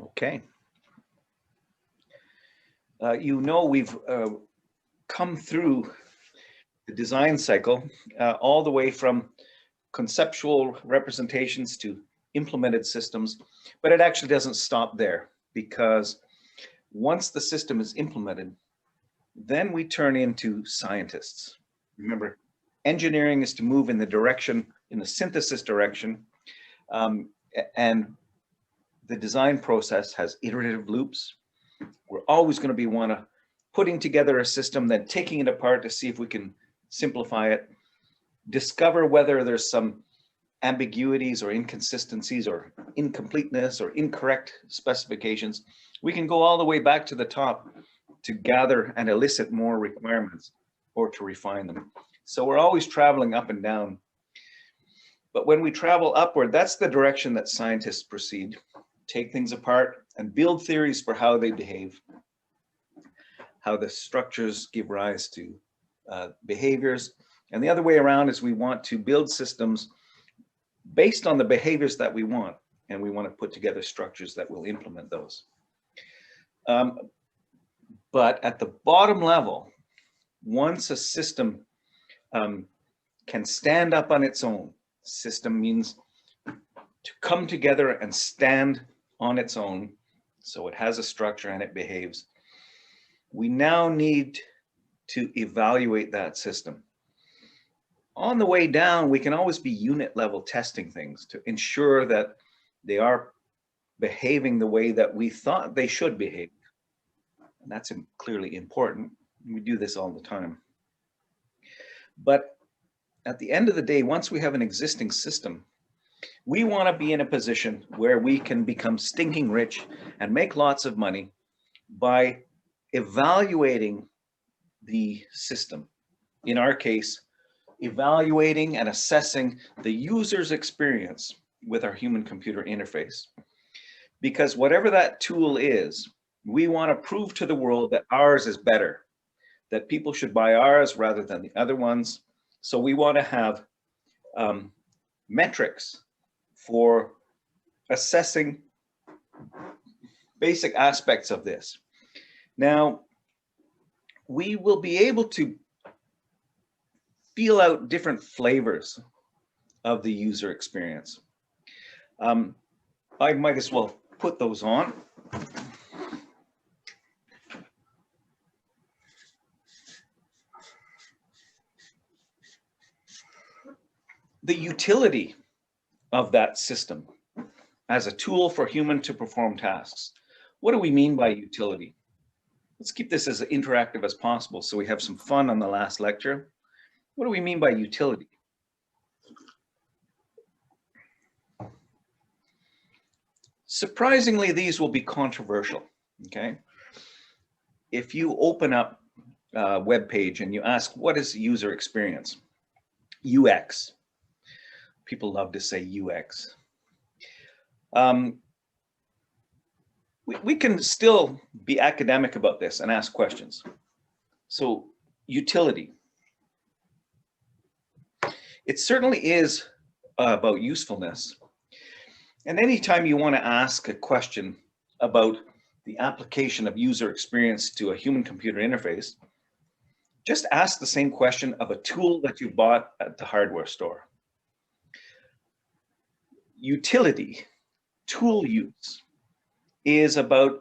Okay. We've come through the design cycle all the way from conceptual representations to implemented systems, but it actually doesn't stop there, because once the system is implemented, then we turn into scientists. Remember, engineering is to move in the direction, in the synthesis direction, and the design process has iterative loops. We're always going to be putting together a system, then taking it apart to see if we can simplify it, discover whether there's some ambiguities or inconsistencies or incompleteness or incorrect specifications. We can go all the way back to the top to gather and elicit more requirements or to refine them. So we're always traveling up and down. But when we travel upward, that's the direction that scientists proceed. Take things apart and build theories for how they behave, how the structures give rise to behaviors. And the other way around is we want to build systems based on the behaviors that we want, and we want to put together structures that will implement those. But at the bottom level, once a system can stand up on its own, system means to come together and stand on its own, so it has a structure and it behaves. We now need to evaluate that system. On the way down, we can always be unit level testing things to ensure that they are behaving the way that we thought they should behave. And that's clearly important. We do this all the time. But at the end of the day, once we have an existing system, we want to be in a position where we can become stinking rich and make lots of money by evaluating the system. In our case, evaluating and assessing the user's experience with our human-computer interface. Because whatever that tool is, we want to prove to the world that ours is better, that people should buy ours rather than the other ones. So we want to have metrics for assessing basic aspects of this. Now, we will be able to feel out different flavors of the user experience. I might as well put those on. The utility of that system as a tool for human to perform tasks. What do we mean by utility? Let's keep this as interactive as possible so we have some fun on the last lecture. What do we mean by utility? Surprisingly, these will be controversial, okay? If you open up a web page and you ask, what is user experience? UX. People love to say UX. We can still be academic about this and ask questions. So, utility. It certainly is about usefulness. And anytime you want to ask a question about the application of user experience to a human-computer interface, just ask the same question of a tool that you bought at the hardware store. Utility, tool use, is about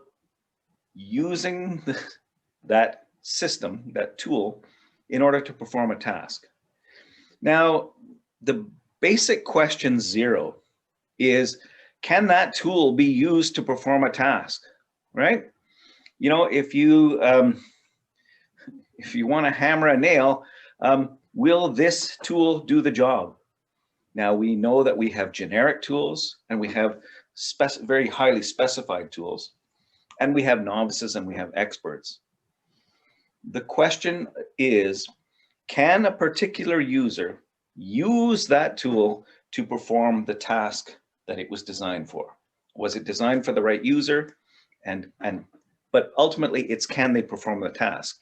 using that system, that tool, in order to perform a task. Now, the basic question 0 is, can that tool be used to perform a task, right? You know, if you want to hammer a nail, will this tool do the job? Now, we know that we have generic tools and we have very highly specified tools, and we have novices and we have experts. The question is, can a particular user use that tool to perform the task that it was designed for? Was it designed for the right user? But ultimately, it's can they perform the task?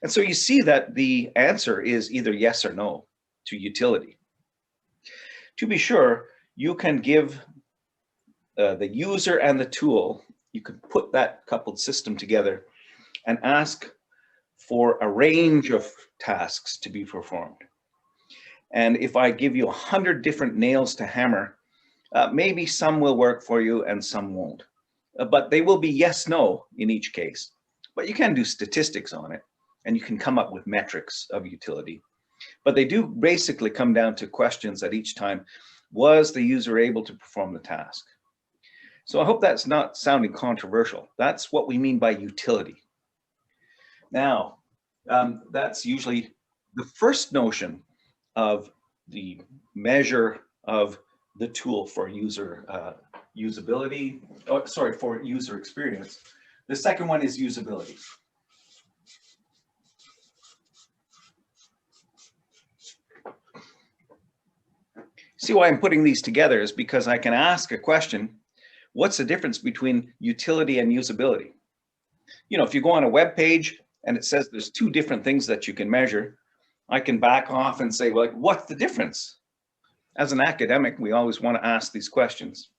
And so you see that the answer is either yes or no to utility. To be sure, you can give the user and the tool you can put that coupled system together and ask for a range of tasks to be performed. And if I give you 100 different nails to hammer, maybe some will work for you and some won't. But they will be yes, no in each case. But you can do statistics on it, and you can come up with metrics of utility. But they do basically come down to questions at each time. Was the user able to perform the task? So I hope that's not sounding controversial. That's what we mean by utility. Now, that's usually the first notion of the measure of the tool for user usability, for user experience. The second one is usability. See why I'm putting these together is because I can ask a question, what's the difference between utility and usability? You know, if you go on a web page and it says there's two different things that you can measure, I can back off and say, well, what's the difference? As an academic, we always want to ask these questions.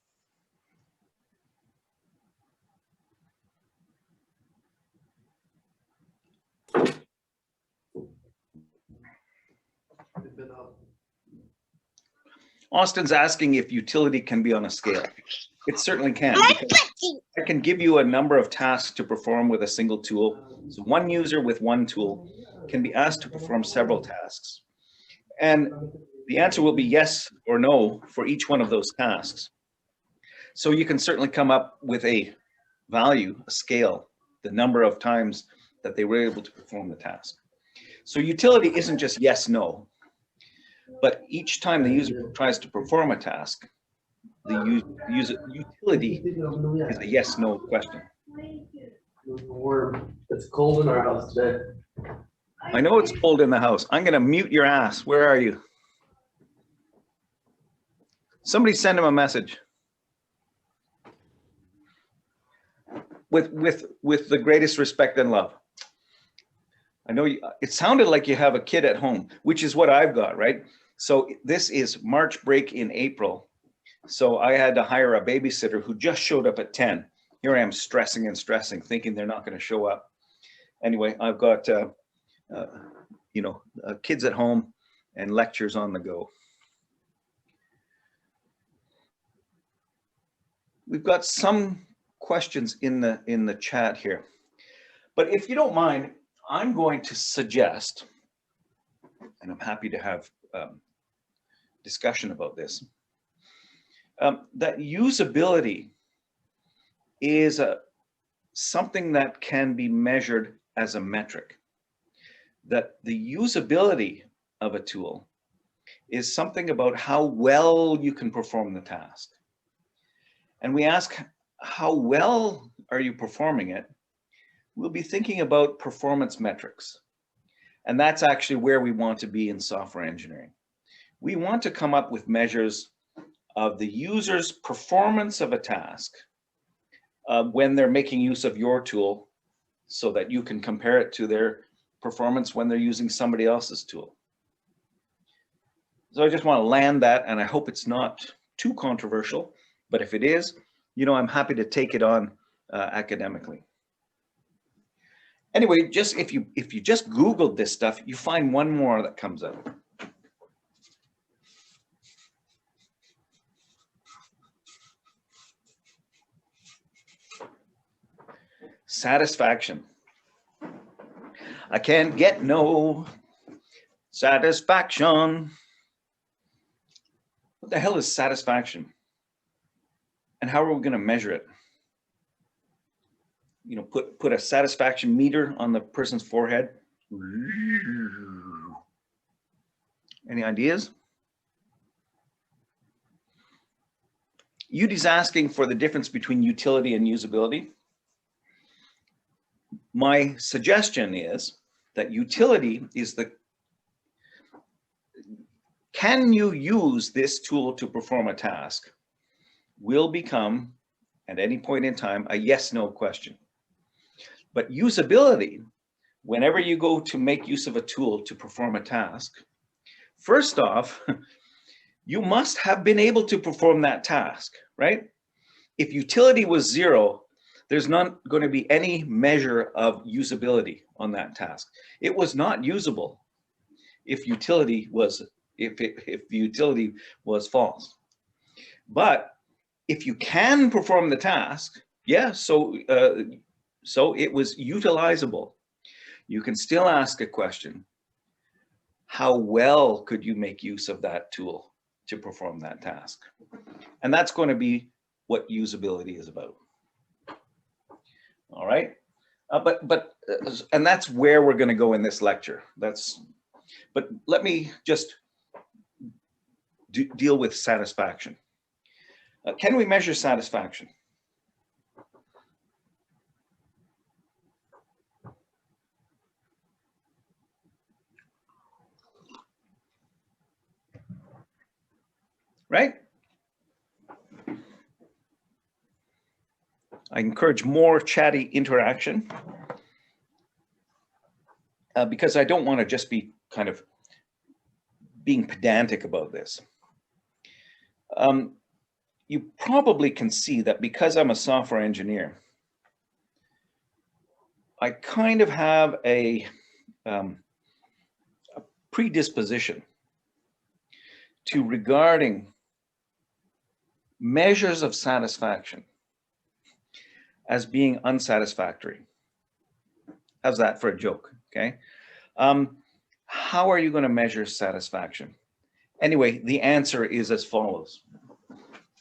Austin's asking if utility can be on a scale. It certainly can. I can give you a number of tasks to perform with a single tool. So one user with one tool can be asked to perform several tasks. And the answer will be yes or no for each one of those tasks. So you can certainly come up with a value, a scale, the number of times that they were able to perform the task. So utility isn't just yes, no, but each time the user tries to perform a task, the utility is a yes, no question. It's cold in our house today. I know it's cold in the house. I'm going to mute your ass. Where are you? Somebody send him a message. With the greatest respect and love. I know it sounded like you have a kid at home, which is what I've got, right? So this is March break in April. So I had to hire a babysitter who just showed up at 10. Here I am stressing and stressing, thinking they're not going to show up. Anyway, I've got, kids at home and lectures on the go. We've got some questions in the chat here, but if you don't mind, I'm going to suggest, and I'm happy to have discussion about this, that usability is something that can be measured as a metric. That the usability of a tool is something about how well you can perform the task. And we ask, how well are you performing it? We'll be thinking about performance metrics. And that's actually where we want to be in software engineering. We want to come up with measures of the user's performance of a task when they're making use of your tool so that you can compare it to their performance when they're using somebody else's tool. So I just want to land that, and I hope it's not too controversial, but if it is, I'm happy to take it on academically. Anyway, just if you just Googled this stuff, you find one more that comes up. Satisfaction. I can't get no satisfaction. What the hell is satisfaction? And how are we going to measure it? Put a satisfaction meter on the person's forehead. Any ideas? Udi's asking for the difference between utility and usability. My suggestion is that utility is can you use this tool to perform a task? Will become, at any point in time, a yes-no question. But usability, whenever you go to make use of a tool to perform a task, first off, you must have been able to perform that task, right? If utility was 0, There's not going to be any measure of usability on that task. It was not usable if utility was if the utility was false. But if you can perform the task, yeah, so it was utilizable. You can still ask a question. How well could you make use of that tool to perform that task? And that's going to be what usability is about. All right. And that's where we're going to go in this lecture. But let me just deal with satisfaction. Can we measure satisfaction? Right? I encourage more chatty interaction because I don't want to just be kind of being pedantic about this. You probably can see that because I'm a software engineer, I kind of have a predisposition to regarding measures of satisfaction as being unsatisfactory. How's that for a joke? Okay. How are you going to measure satisfaction? Anyway, the answer is as follows.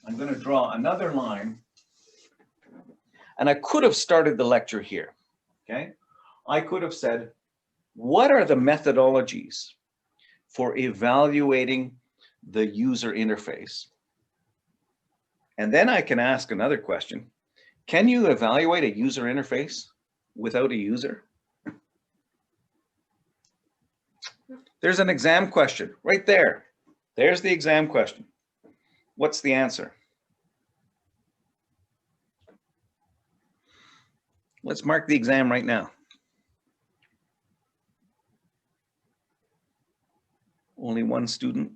I'm going to draw another line, and I could have started the lecture here. Okay. I could have said, what are the methodologies for evaluating the user interface? And then I can ask another question. Can you evaluate a user interface without a user? There's an exam question right there. There's the exam question. What's the answer? Let's mark the exam right now. Only one student.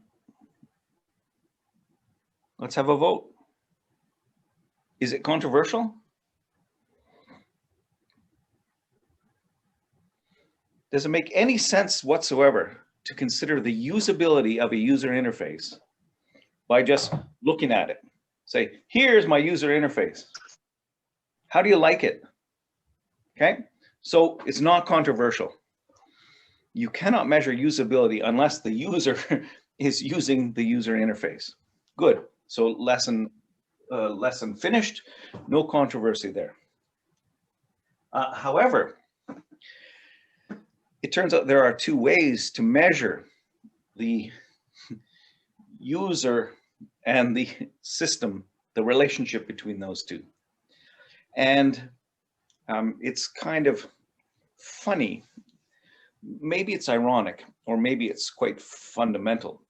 Let's have a vote. Is it controversial? Does it make any sense whatsoever to consider the usability of a user interface by just looking at it? Say, here's my user interface. How do you like it? Okay, so it's not controversial. You cannot measure usability unless the user is using the user interface. Good, so lesson finished, no controversy there. However, it turns out there are two ways to measure the user and the system, the relationship between those two. And it's kind of funny. Maybe it's ironic, or maybe it's quite fundamental.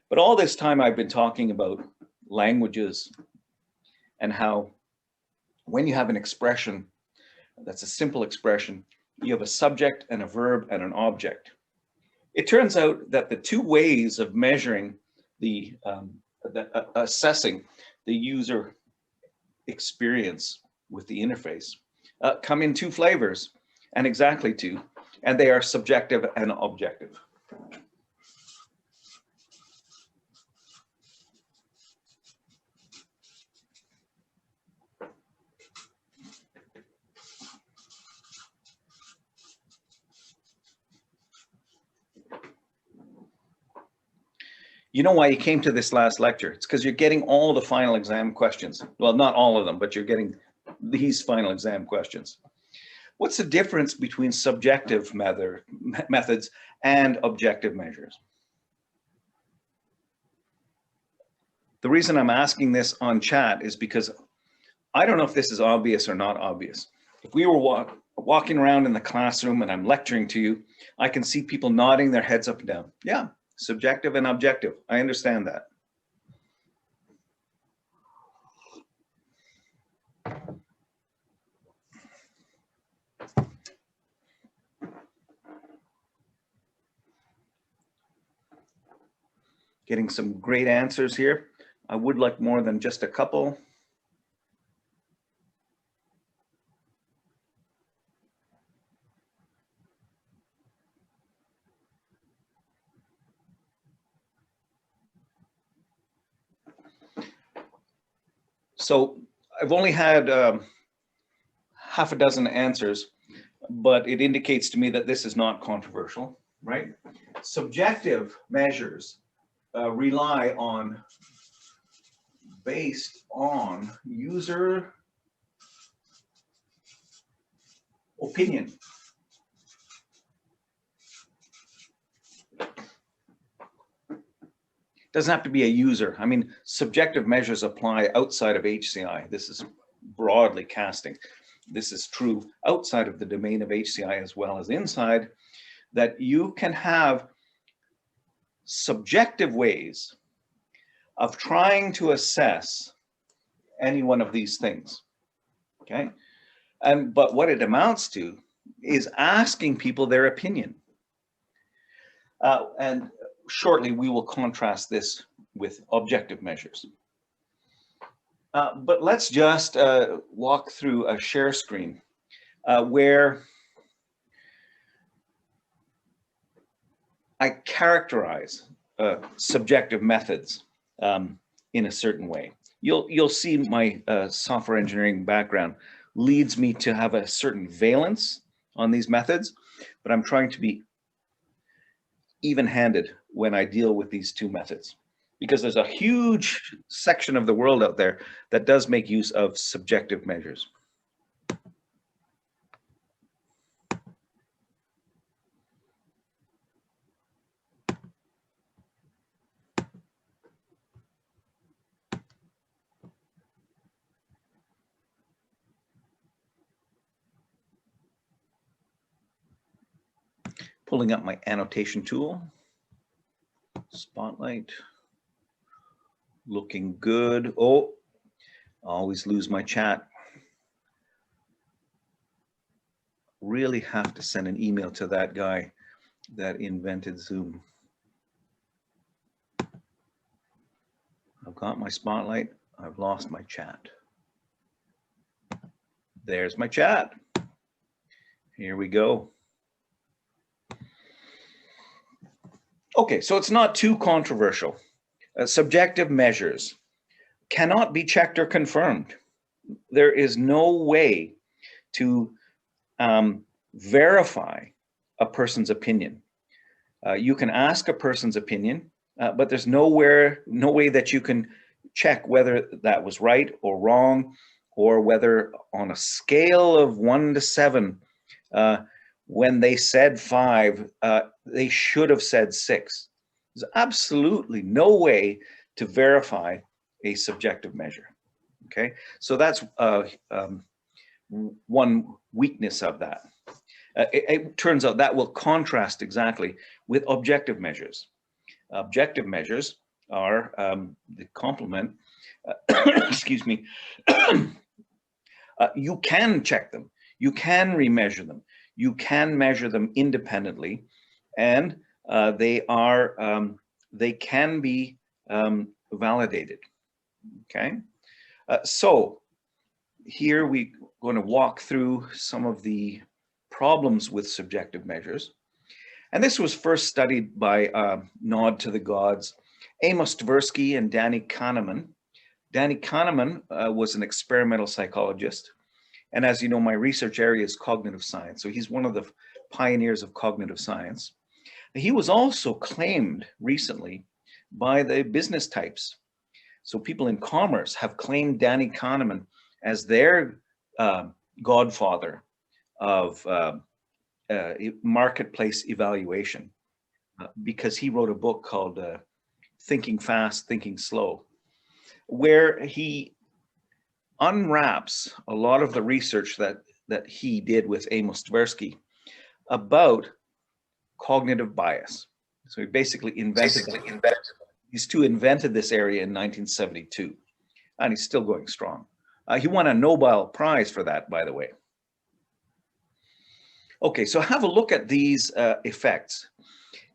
But all this time I've been talking about languages and how when you have an expression that's a simple expression, you have a subject and a verb and an object. It turns out that the two ways of measuring assessing the user experience with the interface come in two flavors, and exactly two, and they are subjective and objective. You know why you came to this last lecture? It's because you're getting all the final exam questions. Well, not all of them, but you're getting these final exam questions. What's the difference between subjective methods and objective measures? The reason I'm asking this on chat is because I don't know if this is obvious or not obvious. If we were walking around in the classroom and I'm lecturing to you, I can see people nodding their heads up and down. Yeah, subjective and objective. I understand that. Getting some great answers here. I would like more than just a couple. So I've only had half a dozen answers, but it indicates to me that this is not controversial, right? Subjective measures rely on, based on user opinion. Doesn't have to be a user. I mean, subjective measures apply outside of HCI. This is broadly casting. This is true outside of the domain of HCI as well as inside, that you can have subjective ways of trying to assess any one of these things, okay? But what it amounts to is asking people their opinion. And shortly, we will contrast this with objective measures. But let's just walk through a share screen where I characterize subjective methods in a certain way. You'll see my software engineering background leads me to have a certain valence on these methods, but I'm trying to be even-handed when I deal with these two methods, because there's a huge section of the world out there that does make use of subjective measures. Pulling up my annotation tool, Spotlight, looking good. Oh, I always lose my chat. Really have to send an email to that guy that invented Zoom. I've got my Spotlight, I've lost my chat. There's my chat. Here we go. Okay, so it's not too controversial. Subjective measures cannot be checked or confirmed. There is no way to verify a person's opinion. You can ask a person's opinion, but there's no way that you can check whether that was right or wrong, or whether on a scale of 1 to 7, when they said 5, they should have said 6. There's absolutely no way to verify a subjective measure. Okay, so that's one weakness of that. It turns out that will contrast exactly with objective measures. Objective measures are the complement, excuse me, you can check them, you can remeasure them, you can measure them independently, and they can be validated. Okay, so here we're going to walk through some of the problems with subjective measures. And this was first studied by Nod to the Gods, Amos Tversky and Danny Kahneman. Danny Kahneman was an experimental psychologist. And as you know, my research area is cognitive science. So he's one of the pioneers of cognitive science. He was also claimed recently by the business types. So people in commerce have claimed Danny Kahneman as their godfather of marketplace evaluation, because he wrote a book called Thinking Fast, Thinking Slow, where he unwraps a lot of the research that he did with Amos Tversky about cognitive bias. So he basically invented these two invented this area in 1972, and he's still going strong. He won a Nobel Prize for that, by the way. Okay, so have a look at these effects.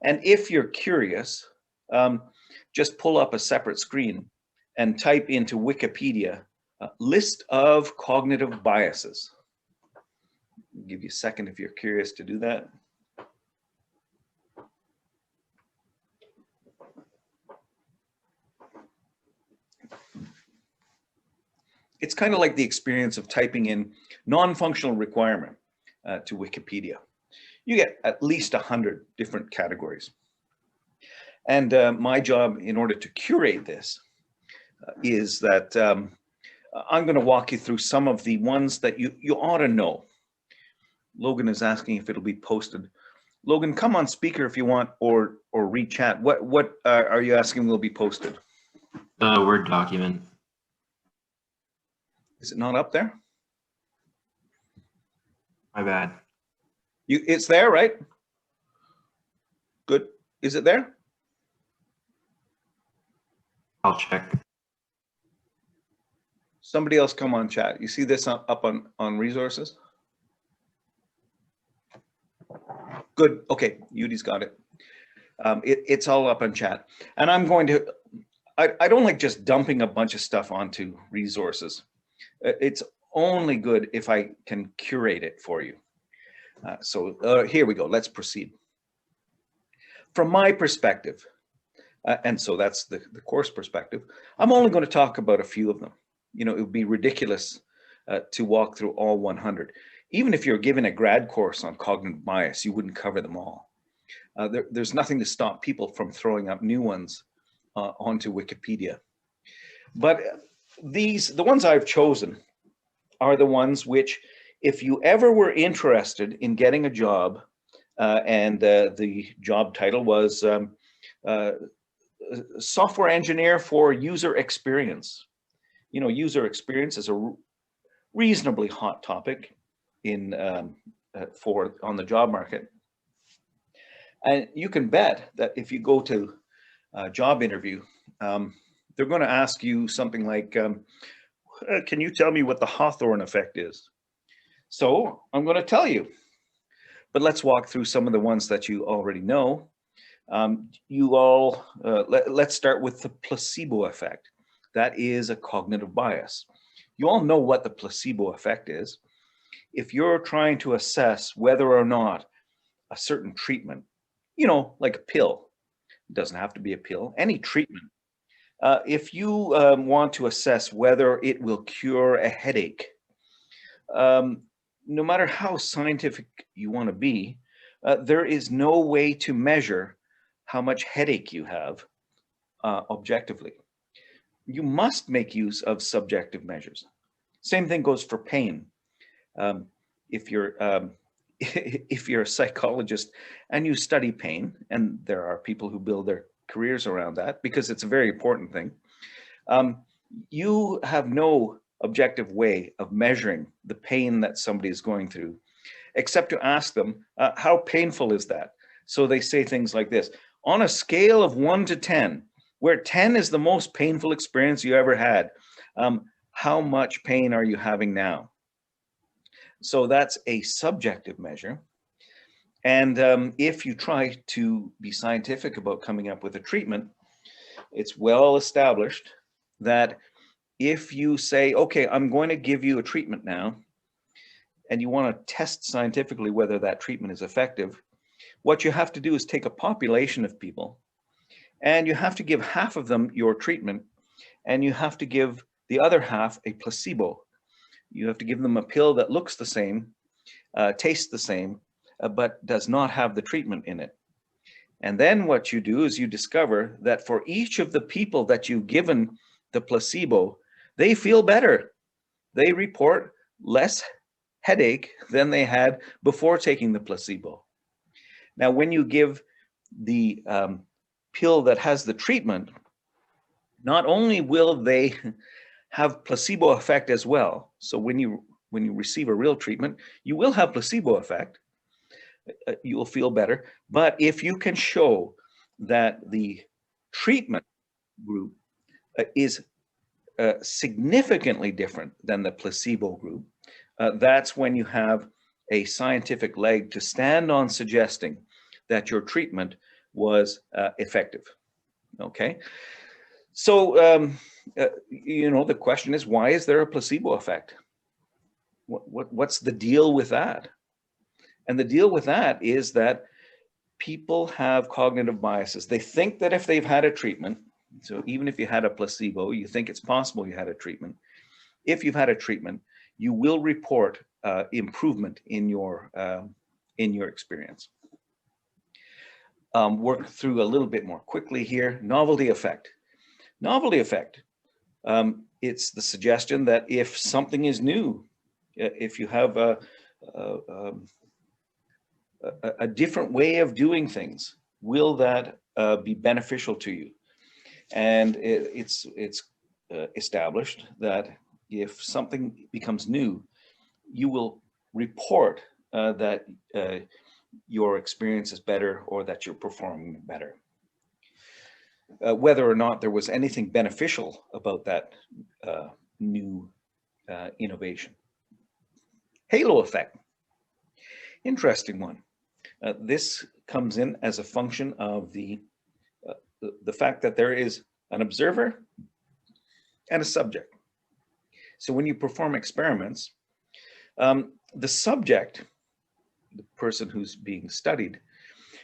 And if you're curious, just pull up a separate screen and type into Wikipedia, list of cognitive biases. I'll give you a second if you're curious to do that. It's kind of like the experience of typing in non-functional requirement to Wikipedia. You get at least 100 different categories. And my job in order to curate this is that I'm going to walk you through some of the ones that you ought to know. Logan is asking if it'll be posted. Logan, come on speaker if you want, or read chat. What are you asking will be posted? Word document. Is it not up there? My bad. It's there, right? Good. Is it there? I'll check. Somebody else come on chat. You see this up on resources? Good. Okay, Yudi's got it. It's all up on chat. And I'm going to, I don't like just dumping a bunch of stuff onto resources. It's only good if I can curate it for you. So here we go. Let's proceed. From my perspective, and so that's the course perspective, I'm only going to talk about a few of them. You know, it would be ridiculous to walk through all 100. Even if you're given a grad course on cognitive bias, you wouldn't cover them all. There's nothing to stop people from throwing up new ones onto Wikipedia. But the ones I've chosen are the ones which, if you ever were interested in getting a job, and the job title was Software Engineer for User Experience. You know, user experience is a reasonably hot topic in on the job market. And you can bet that if you go to a job interview, they're going to ask you something like, can you tell me what the Hawthorne effect is? So I'm going to tell you, but let's walk through some of the ones that you already know. Let's start with the placebo effect. That is a cognitive bias. You all know what the placebo effect is. If you're trying to assess whether or not a certain treatment, you know, like a pill, it doesn't have to be a pill, any treatment. If you want to assess whether it will cure a headache, no matter how scientific you want to be, there is no way to measure how much headache you have objectively. You must make use of subjective measures. Same thing goes for pain. If you're a psychologist and you study pain, and there are people who build their careers around that because it's a very important thing, you have no objective way of measuring the pain that somebody is going through, except to ask them, how painful is that? So they say things like this: on a scale of 1 to 10, where 10 is the most painful experience you ever had, how much pain are you having now? So that's a subjective measure. And if you try to be scientific about coming up with a treatment, it's well established that if you say, okay, I'm going to give you a treatment now, and you want to test scientifically whether that treatment is effective, what you have to do is take a population of people, and you have to give half of them your treatment, and you have to give the other half a placebo. You have to give them a pill that looks the same, tastes the same, but does not have the treatment in it. And then what you do is you discover that for each of the people that you've given the placebo, they feel better. They report less headache than they had before taking the placebo. Now, when you give the pill that has the treatment, not only will they have placebo effect as well. So when you receive a real treatment, you will have placebo effect. You will feel better. But if you can show that the treatment group is significantly different than the placebo group, that's when you have a scientific leg to stand on suggesting that your treatment was effective. Okay. So, you know, the question is, why is there a placebo effect? What's the deal with that? And the deal with that is that people have cognitive biases. They think that if they've had a treatment, so even if you had a placebo, you think it's possible you had a treatment, if you've had a treatment, you will report improvement in your experience. Work through a little bit more quickly here. Novelty effect. Novelty effect. It's the suggestion that if something is new, if you have a different way of doing things, will that be beneficial to you? And it's established that if something becomes new, you will report that your experience is better or that you're performing better. Whether or not there was anything beneficial about that new innovation. Halo effect. Interesting one. This comes in as a function of the fact that there is an observer and a subject. So when you perform experiments, the subject, the person who's being studied,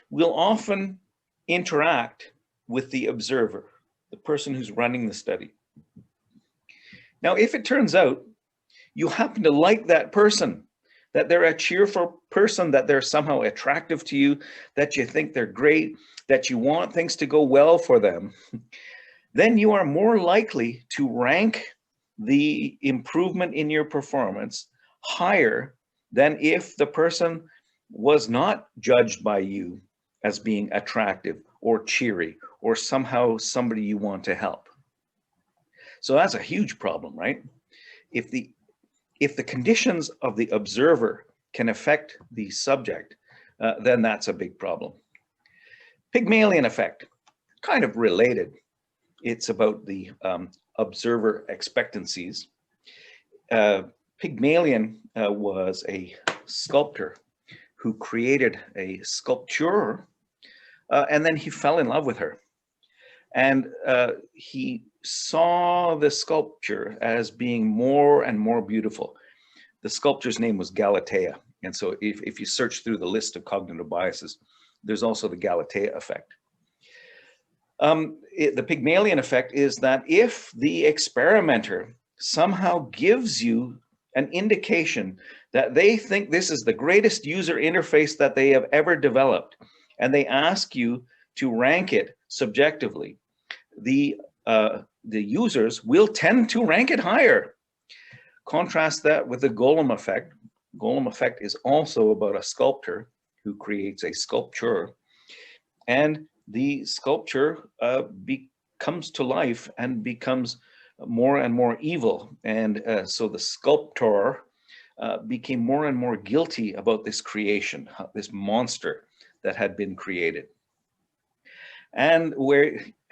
will often interact with the observer, the person who's running the study. Now, if it turns out you happen to like that person, that they're a cheerful person, that they're somehow attractive to you, that you think they're great, that you want things to go well for them, then you are more likely to rank the improvement in your performance higher than if the person was not judged by you as being attractive or cheery or somehow somebody you want to help. So that's a huge problem, right? If the conditions of the observer can affect the subject, then that's a big problem. Pygmalion effect, kind of related. It's about the observer expectancies. Pygmalion was a sculptor who created a sculpture, and then he fell in love with her. And he saw the sculpture as being more and more beautiful. The sculpture's name was Galatea. And so if you search through the list of cognitive biases, there's also the Galatea effect. The Pygmalion effect is that if the experimenter somehow gives you an indication that they think this is the greatest user interface that they have ever developed, and they ask you to rank it subjectively, the users will tend to rank it higher. Contrast that with the Golem effect. Golem effect is also about a sculptor who creates a sculpture, and the sculpture comes to life and becomes more and more evil. And so the sculptor became more and more guilty about this creation, this monster that had been created. And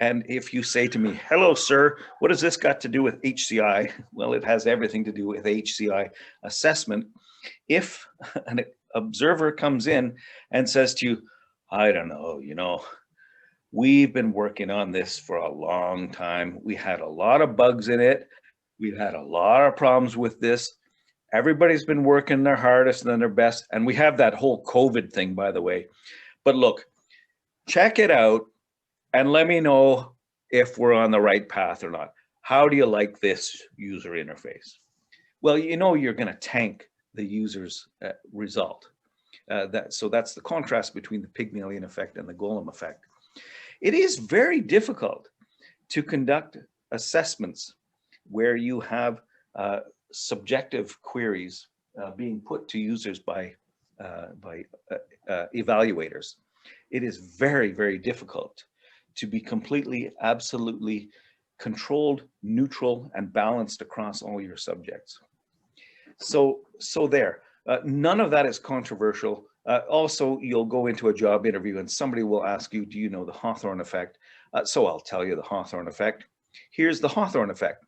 if you say to me, hello, sir, what has this got to do with HCI? Well, it has everything to do with HCI assessment. If an observer comes in and says to you, I don't know, we've been working on this for a long time. We had a lot of bugs in it. We've had a lot of problems with this. Everybody's been working their hardest and their best. And we have that whole COVID thing, by the way. But look, check it out and let me know if we're on the right path or not. How do you like this user interface? Well, you're going to tank the user's result. So that's the contrast between the Pygmalion effect and the Golem effect. It is very difficult to conduct assessments where you have subjective queries being put to users by evaluators. It is very, very difficult to be completely, absolutely controlled, neutral, and balanced across all your subjects. So there, none of that is controversial. Also, you'll go into a job interview and somebody will ask you, do you know the Hawthorne effect? So I'll tell you the Hawthorne effect. Here's the Hawthorne effect.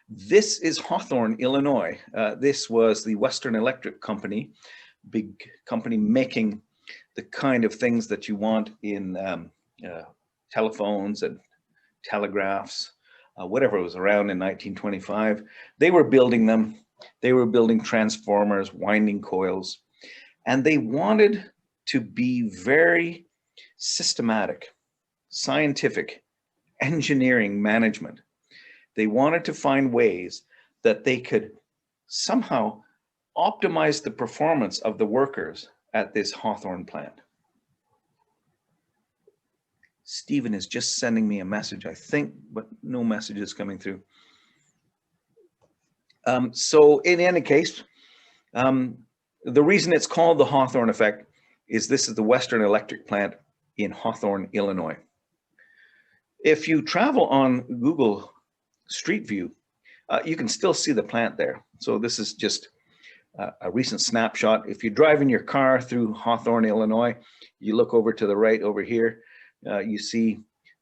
This is Hawthorne, Illinois. This was the Western Electric Company, big company making the kind of things that you want in telephones and telegraphs, whatever was around in 1925. They were building them. They were building transformers, winding coils, and they wanted to be very systematic, scientific, engineering management. They wanted to find ways that they could somehow optimize the performance of the workers at this Hawthorne plant. Stephen is just sending me a message, I think, but no message is coming through. So in any case, the reason it's called the Hawthorne effect is this is the Western Electric plant in Hawthorne, Illinois. If you travel on Google Street View, you can still see the plant there. So this is just a recent snapshot. If you drive in your car through Hawthorne, Illinois, you look over to the right over here, you see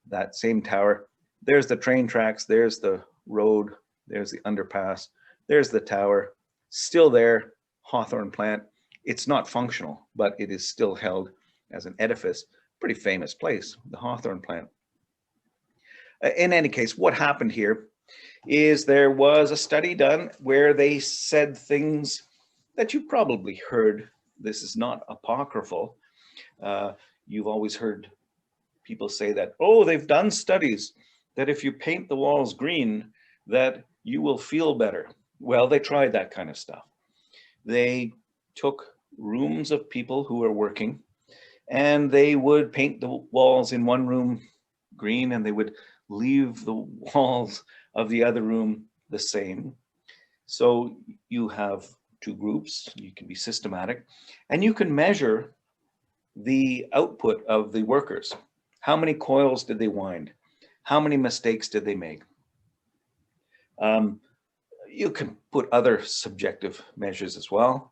that same tower. There's the train tracks, there's the road, there's the underpass, there's the tower, still there, Hawthorne plant. It's not functional, but it is still held as an edifice. Pretty famous place, the Hawthorne plant. In any case, what happened here is there was a study done where they said things that you probably heard. This is not apocryphal. You've always heard people say that, oh, they've done studies that if you paint the walls green, that you will feel better. Well, they tried that kind of stuff. They took rooms of people who were working and they would paint the walls in one room green and they would leave the walls of the other room the same. So you have two groups, you can be systematic, and you can measure the output of the workers. How many coils did they wind? How many mistakes did they make? You can put other subjective measures as well,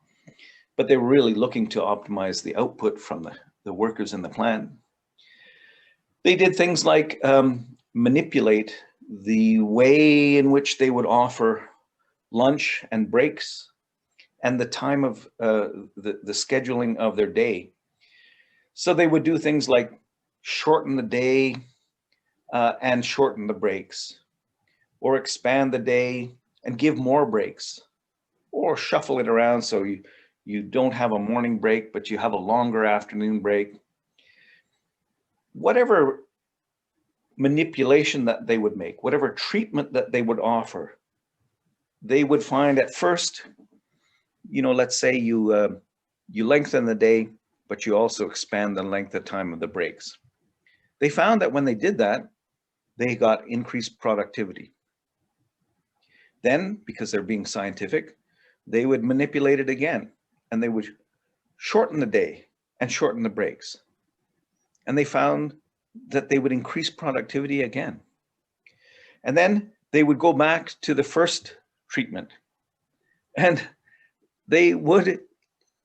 but they were really looking to optimize the output from the workers in the plant. They did things like manipulate the way in which they would offer lunch and breaks and the time of the scheduling of their day. So they would do things like shorten the day and shorten the breaks, or expand the day and give more breaks, or shuffle it around so you don't have a morning break, but you have a longer afternoon break. Whatever manipulation that they would make, whatever treatment that they would offer, they would find at first, you know, let's say you lengthen the day, but you also expand the length of time of the breaks. They found that when they did that, they got increased productivity. Then, because they're being scientific, they would manipulate it again, and they would shorten the day and shorten the breaks. And they found that they would increase productivity again. And then they would go back to the first treatment, and they would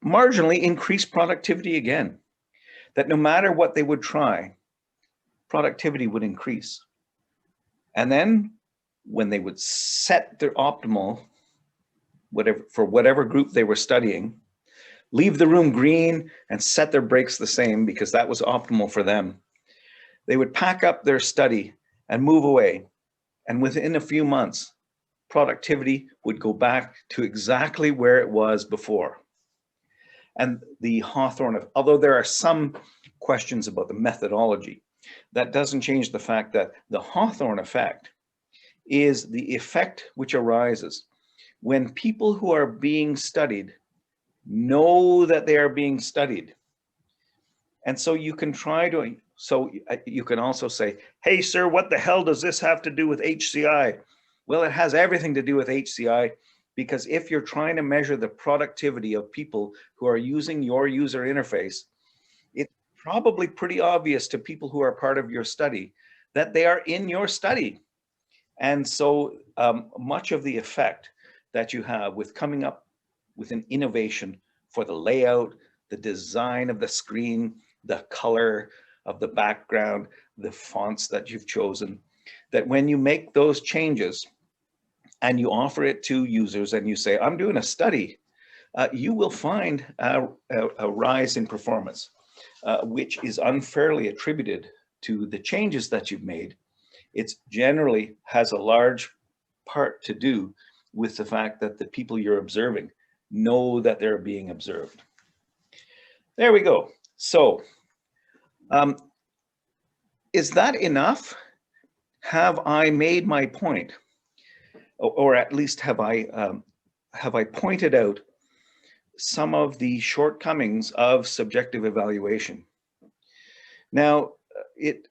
marginally increase productivity again. That no matter what they would try, productivity would increase. And then when they would set their optimal, whatever group they were studying, leave the room green and set their breaks the same because that was optimal for them, they would pack up their study and move away. And within a few months, productivity would go back to exactly where it was before. And the Hawthorne, although there are some questions about the methodology, that doesn't change the fact that the Hawthorne effect is the effect which arises when people who are being studied know that they are being studied. And so you can try to, so you can also say, hey, sir, what the hell does this have to do with HCI? Well, it has everything to do with HCI, because if you're trying to measure the productivity of people who are using your user interface, it's probably pretty obvious to people who are part of your study that they are in your study. And so much of the effect that you have with coming up with an innovation for the layout, the design of the screen, the color of the background, the fonts that you've chosen, that when you make those changes and you offer it to users and you say, I'm doing a study, you will find a rise in performance, which is unfairly attributed to the changes that you've made. It generally has a large part to do with the fact that the people you're observing know that they're being observed. There we go. So, is that enough? Have I made my point? or at least have I pointed out some of the shortcomings of subjective evaluation. Now, it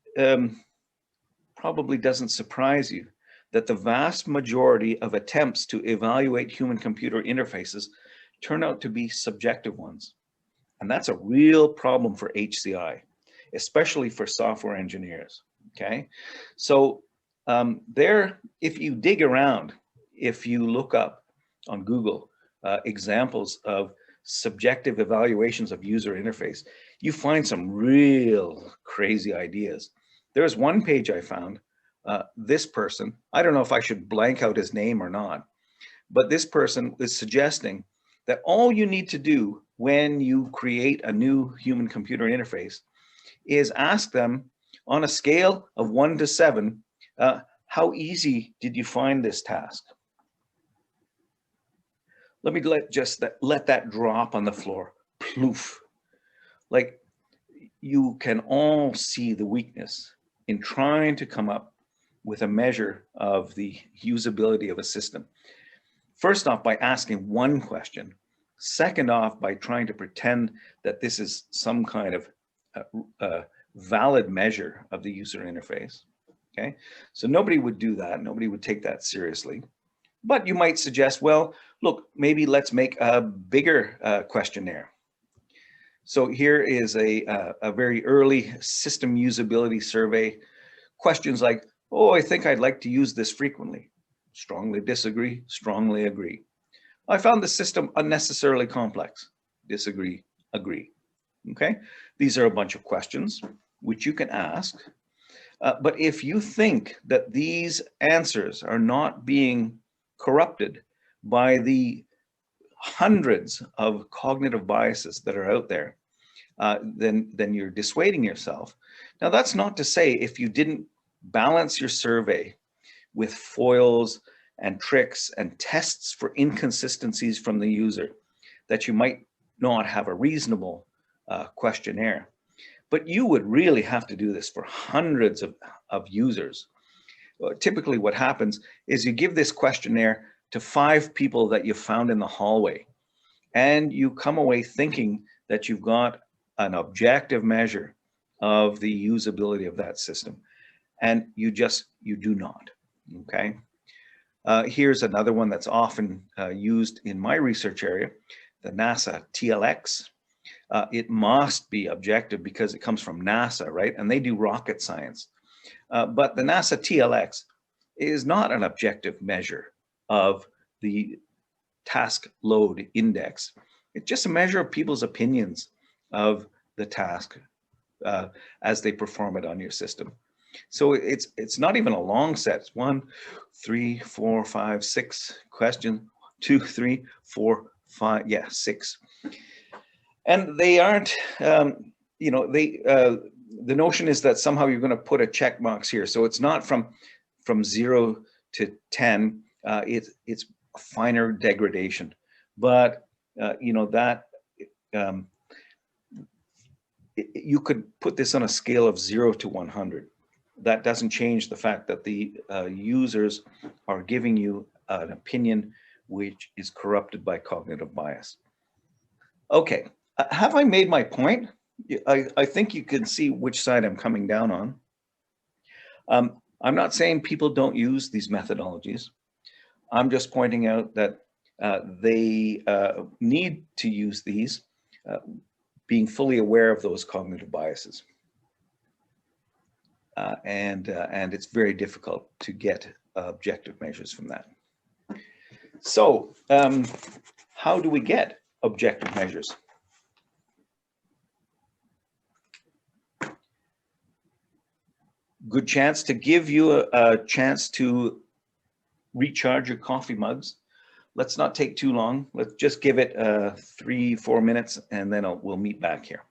probably doesn't surprise you that the vast majority of attempts to evaluate human-computer interfaces turn out to be subjective ones. And that's a real problem for HCI, especially for software engineers, okay? So if you dig around, if you look up on Google examples of subjective evaluations of user interface, you find some real crazy ideas. There's one page I found, this person, I don't know if I should blank out his name or not, but this person is suggesting that all you need to do when you create a new human-computer interface is ask them on a scale of 1 to 7, how easy did you find this task? Let me let that drop on the floor. Ploof. Like, you can all see the weakness in trying to come up with a measure of the usability of a system. First off, by asking one question. Second off, by trying to pretend that this is some kind of valid measure of the user interface. Okay, so nobody would do that. Nobody would take that seriously. But you might suggest, well, look, maybe let's make a bigger questionnaire. So here is a very early system usability survey. Questions like, oh, I think I'd like to use this frequently. Strongly disagree, strongly agree. I found the system unnecessarily complex. Disagree, agree. Okay, these are a bunch of questions which you can ask. But if you think that these answers are not being corrupted by the hundreds of cognitive biases that are out there, then you're dissuading yourself. Now, that's not to say if you didn't balance your survey with foils and tricks and tests for inconsistencies from the user, that you might not have a reasonable questionnaire. But you would really have to do this for hundreds of users. Typically what happens is you give this questionnaire to 5 people that you found in the hallway, and you come away thinking that you've got an objective measure of the usability of that system. And you do not, okay? Here's another one that's often used in my research area, the NASA TLX. It must be objective because it comes from NASA, right? And they do rocket science. But the NASA TLX is not an objective measure of the task load index. It's just a measure of people's opinions of the task as they perform it on your system. So it's not even a long set. It's 1, 3, 4, 5, 6 question, 2, 3, 4, 5, yeah, 6. And they aren't, you know, the notion is that somehow you're going to put a check box here. So it's not from 0 to 10. It's a finer degradation, but you know that you could put this on a scale of 0 to 100. That doesn't change the fact that the users are giving you an opinion which is corrupted by cognitive bias. Okay, have I made my point? I think you can see which side I'm coming down on. I'm not saying people don't use these methodologies. I'm just pointing out that they need to use these, being fully aware of those cognitive biases. And it's very difficult to get objective measures from that. So how do we get objective measures? Good chance to give you a chance to recharge your coffee mugs. Let's not take too long. Let's just give it 3-4 minutes, and then we'll meet back here.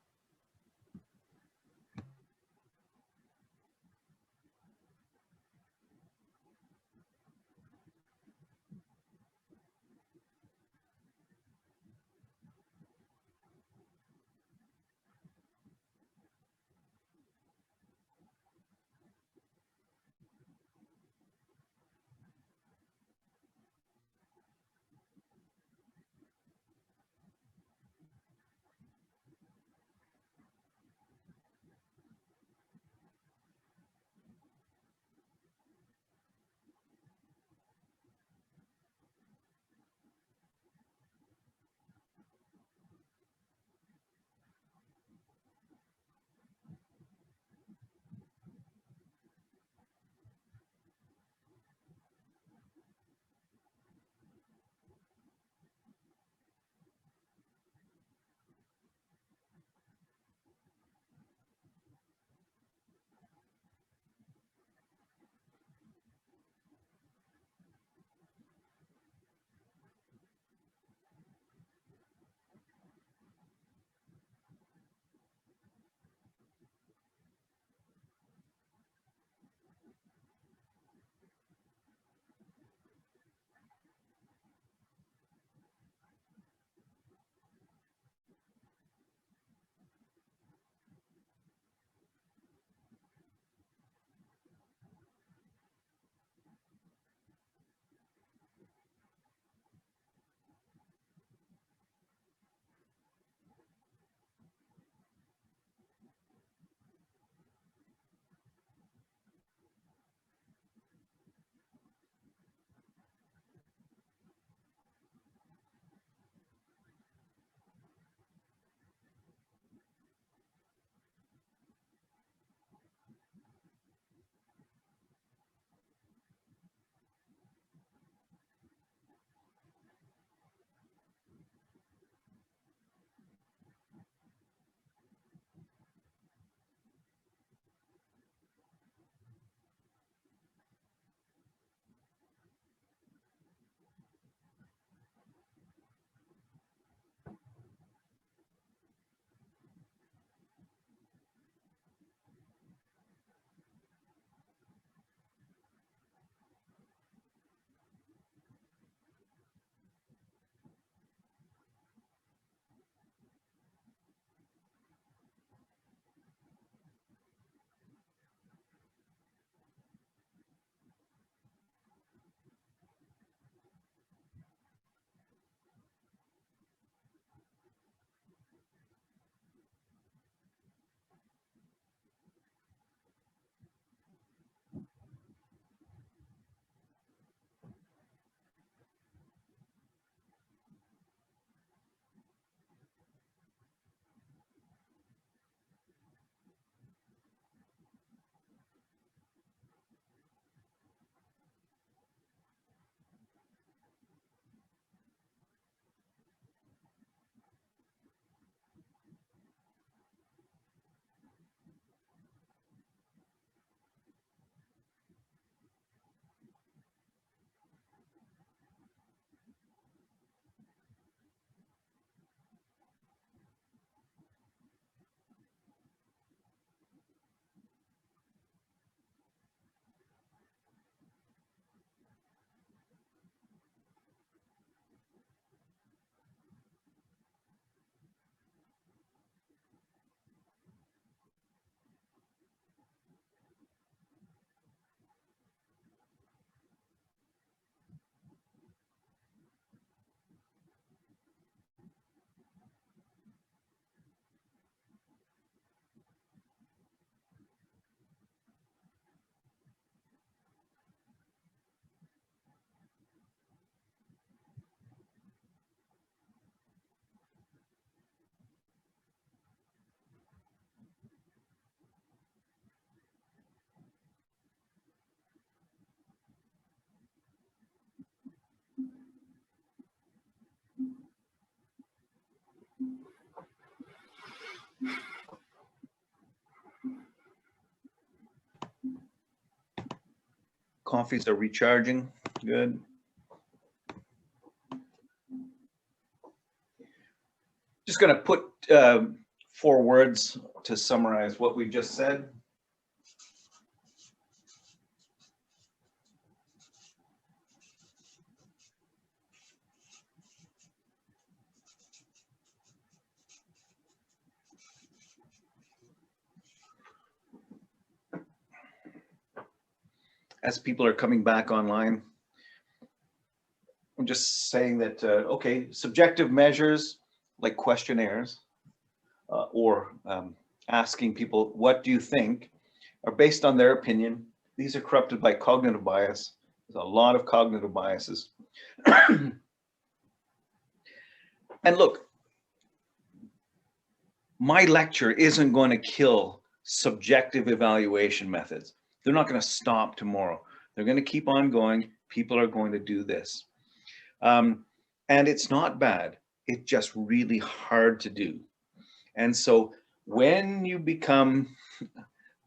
Coffees are recharging. Good. Just going to put 4 words to summarize what we just said. As people are coming back online, I'm just saying that, okay, subjective measures like questionnaires or asking people, what do you think, are based on their opinion. These are corrupted by cognitive bias. There's a lot of cognitive biases. And look, my lecture isn't going to kill subjective evaluation methods. They're not going to stop tomorrow. They're going to keep on going. People are going to do this. And it's not bad. It's just really hard to do. And so when you become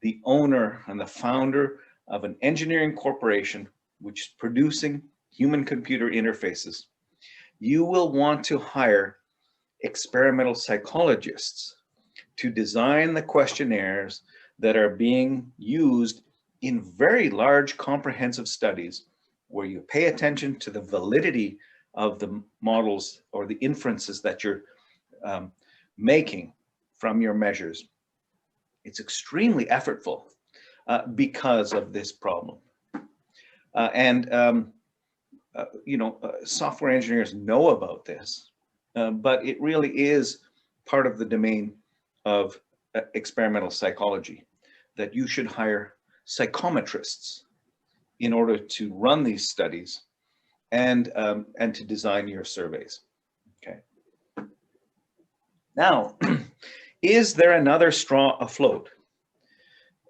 the owner and the founder of an engineering corporation, which is producing human-computer interfaces, you will want to hire experimental psychologists to design the questionnaires that are being used in very large comprehensive studies where you pay attention to the validity of the models or the inferences that you're making from your measures. It's extremely effortful because of this problem. Software engineers know about this, but it really is part of the domain of experimental psychology, that you should hire psychometrists in order to run these studies and to design your surveys. Okay. Now, is there another straw afloat?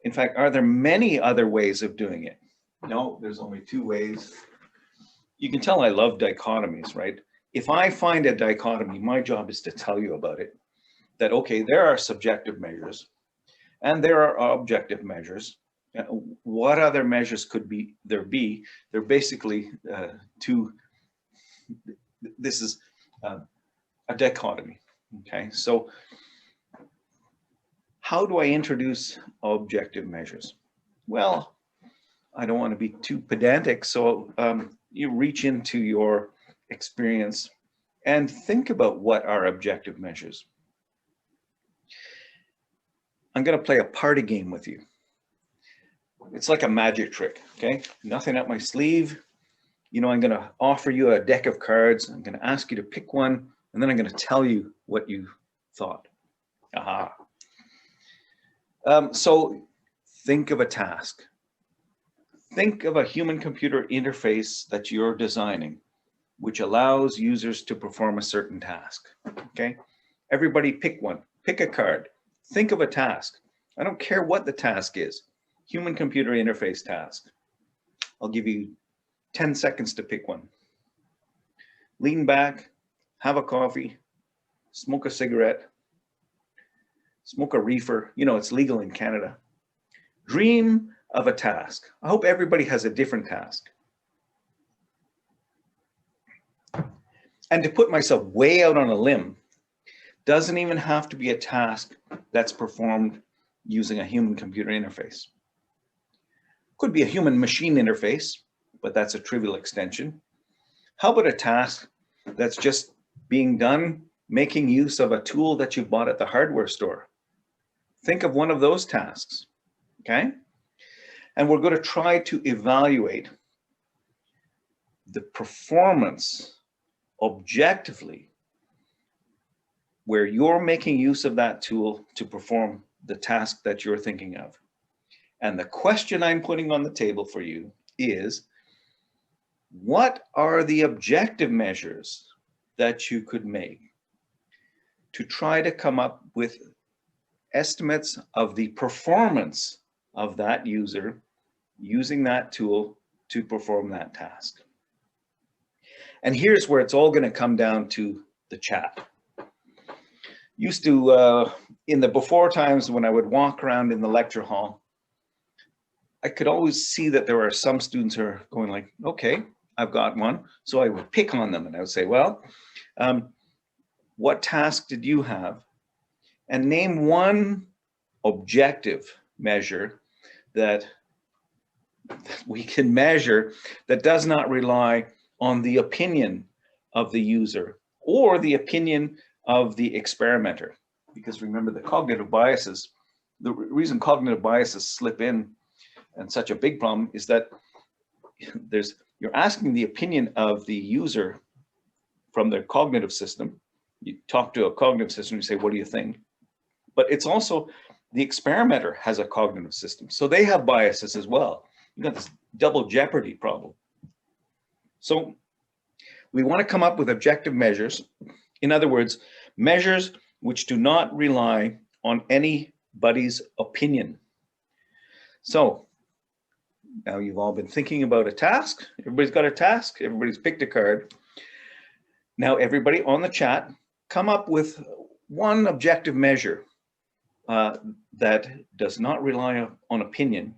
In fact, are there many other ways of doing it? No, there's only 2 ways. You can tell I love dichotomies, right? If I find a dichotomy, my job is to tell you about it. That, okay, there are subjective measures and there are objective measures. What other measures could there be? They're basically 2, this is a dichotomy, okay? So how do I introduce objective measures? Well, I don't want to be too pedantic, so you reach into your experience and think about what are objective measures. I'm going to play a party game with you. It's like a magic trick, okay? Nothing up my sleeve. You know, I'm going to offer you a deck of cards. I'm going to ask you to pick one, and then I'm going to tell you what you thought. Aha. So think of a task. Think of a human-computer interface that you're designing, which allows users to perform a certain task, okay? Everybody pick one. Pick a card. Think of a task. I don't care what the task is. Human-computer interface task. I'll give you 10 seconds to pick one. Lean back, have a coffee, smoke a cigarette, smoke a reefer. You know, it's legal in Canada. Dream of a task. I hope everybody has a different task. And to put myself way out on a limb, doesn't even have to be a task that's performed using a human-computer interface. Could be a human-machine interface, but that's a trivial extension. How about a task that's just being done making use of a tool that you bought at the hardware store? Think of one of those tasks, okay? And we're going to try to evaluate the performance objectively where you're making use of that tool to perform the task that you're thinking of. And the question I'm putting on the table for you is, what are the objective measures that you could make to try to come up with estimates of the performance of that user using that tool to perform that task? And here's where it's all going to come down to the chat. Used to, in the before times when I would walk around in the lecture hall, I could always see that there are some students who are going like, okay, I've got one. So I would pick on them and I would say, well, what task did you have? And name one objective measure that we can measure that does not rely on the opinion of the user or the opinion of the experimenter. Because remember, the cognitive biases, the reason cognitive biases slip in and such a big problem is that you're asking the opinion of the user from their cognitive system. You talk to a cognitive system, you say, what do you think? But it's also the experimenter has a cognitive system. So they have biases as well. You've got this double jeopardy problem. So we want to come up with objective measures. In other words, measures which do not rely on anybody's opinion. So now you've all been thinking about a task. Everybody's got a task. Everybody's picked a card. Now everybody on the chat, come up with one objective measure that does not rely on opinion,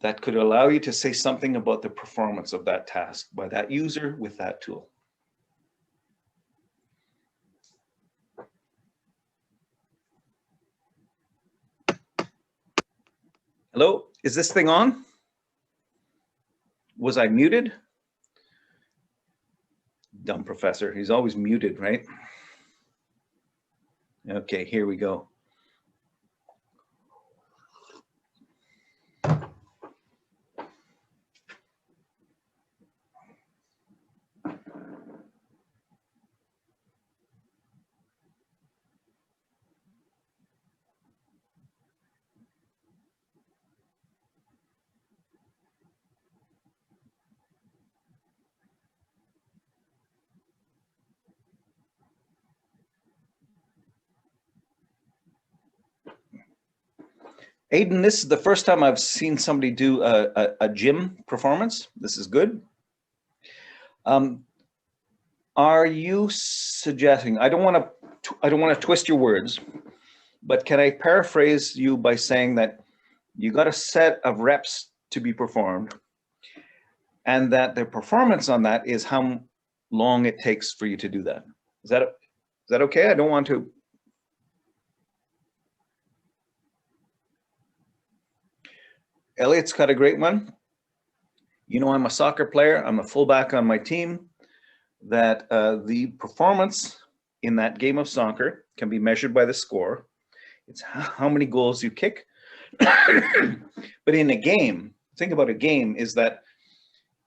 that could allow you to say something about the performance of that task by that user with that tool. Hello, is this thing on? Was I muted? Dumb professor, he's always muted, right? Okay, here we go. Aiden, this is the first time I've seen somebody do a gym performance. This is good. Are you suggesting, I don't want to twist your words, but can I paraphrase you by saying that you got a set of reps to be performed and that the performance on that is how long it takes for you to do that? Is that okay? I don't want to. Elliot's got a great one. You know, I'm a soccer player. I'm a fullback on my team. That the performance in that game of soccer can be measured by the score. It's how many goals you kick. But in a game, think about a game is that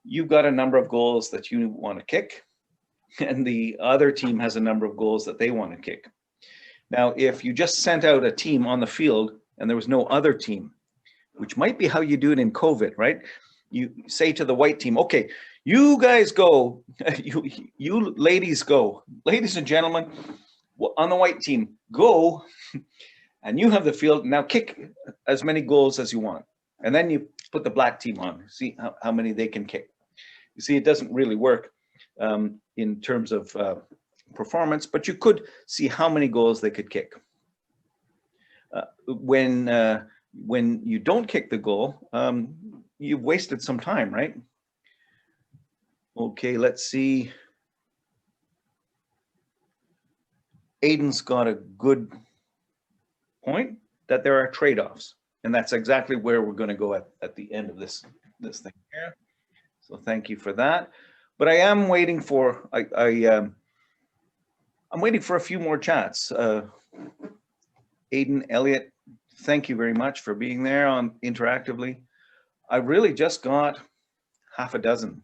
you've got a number of goals that you want to kick, and the other team has a number of goals that they want to kick. Now, if you just sent out a team on the field and there was no other team, which might be how you do it in COVID, right? You say to the white team, okay, you guys go, you ladies go. Ladies and gentlemen, on the white team, go, and you have the field, now kick as many goals as you want. And then you put the black team on, see how many they can kick. You see, it doesn't really work in terms of performance, but you could see how many goals they could kick. When you don't kick the goal, you've wasted some time, right? Okay, let's see. Aiden's got a good point that there are trade-offs, and that's exactly where we're going to go at the end of this thing here. So thank you for that. But I am waiting for I'm waiting for a few more chats. Aiden, Elliot, thank you very much for being there on interactively. I really just got half a dozen.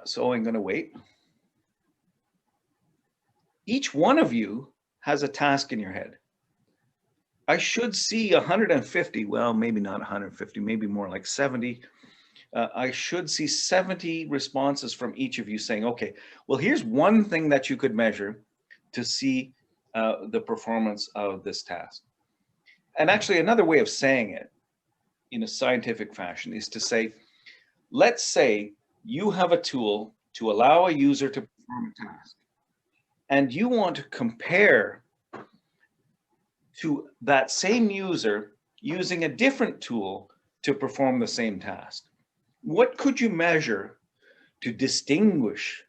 So I'm going to wait. Each one of you has a task in your head. I should see 150, well, maybe not 150, maybe more like 70. I should see 70 responses from each of you saying, okay, well, here's one thing that you could measure to see the performance of this task. And actually, another way of saying it in a scientific fashion is to say, let's say you have a tool to allow a user to perform a task, and you want to compare to that same user using a different tool to perform the same task. What could you measure to distinguish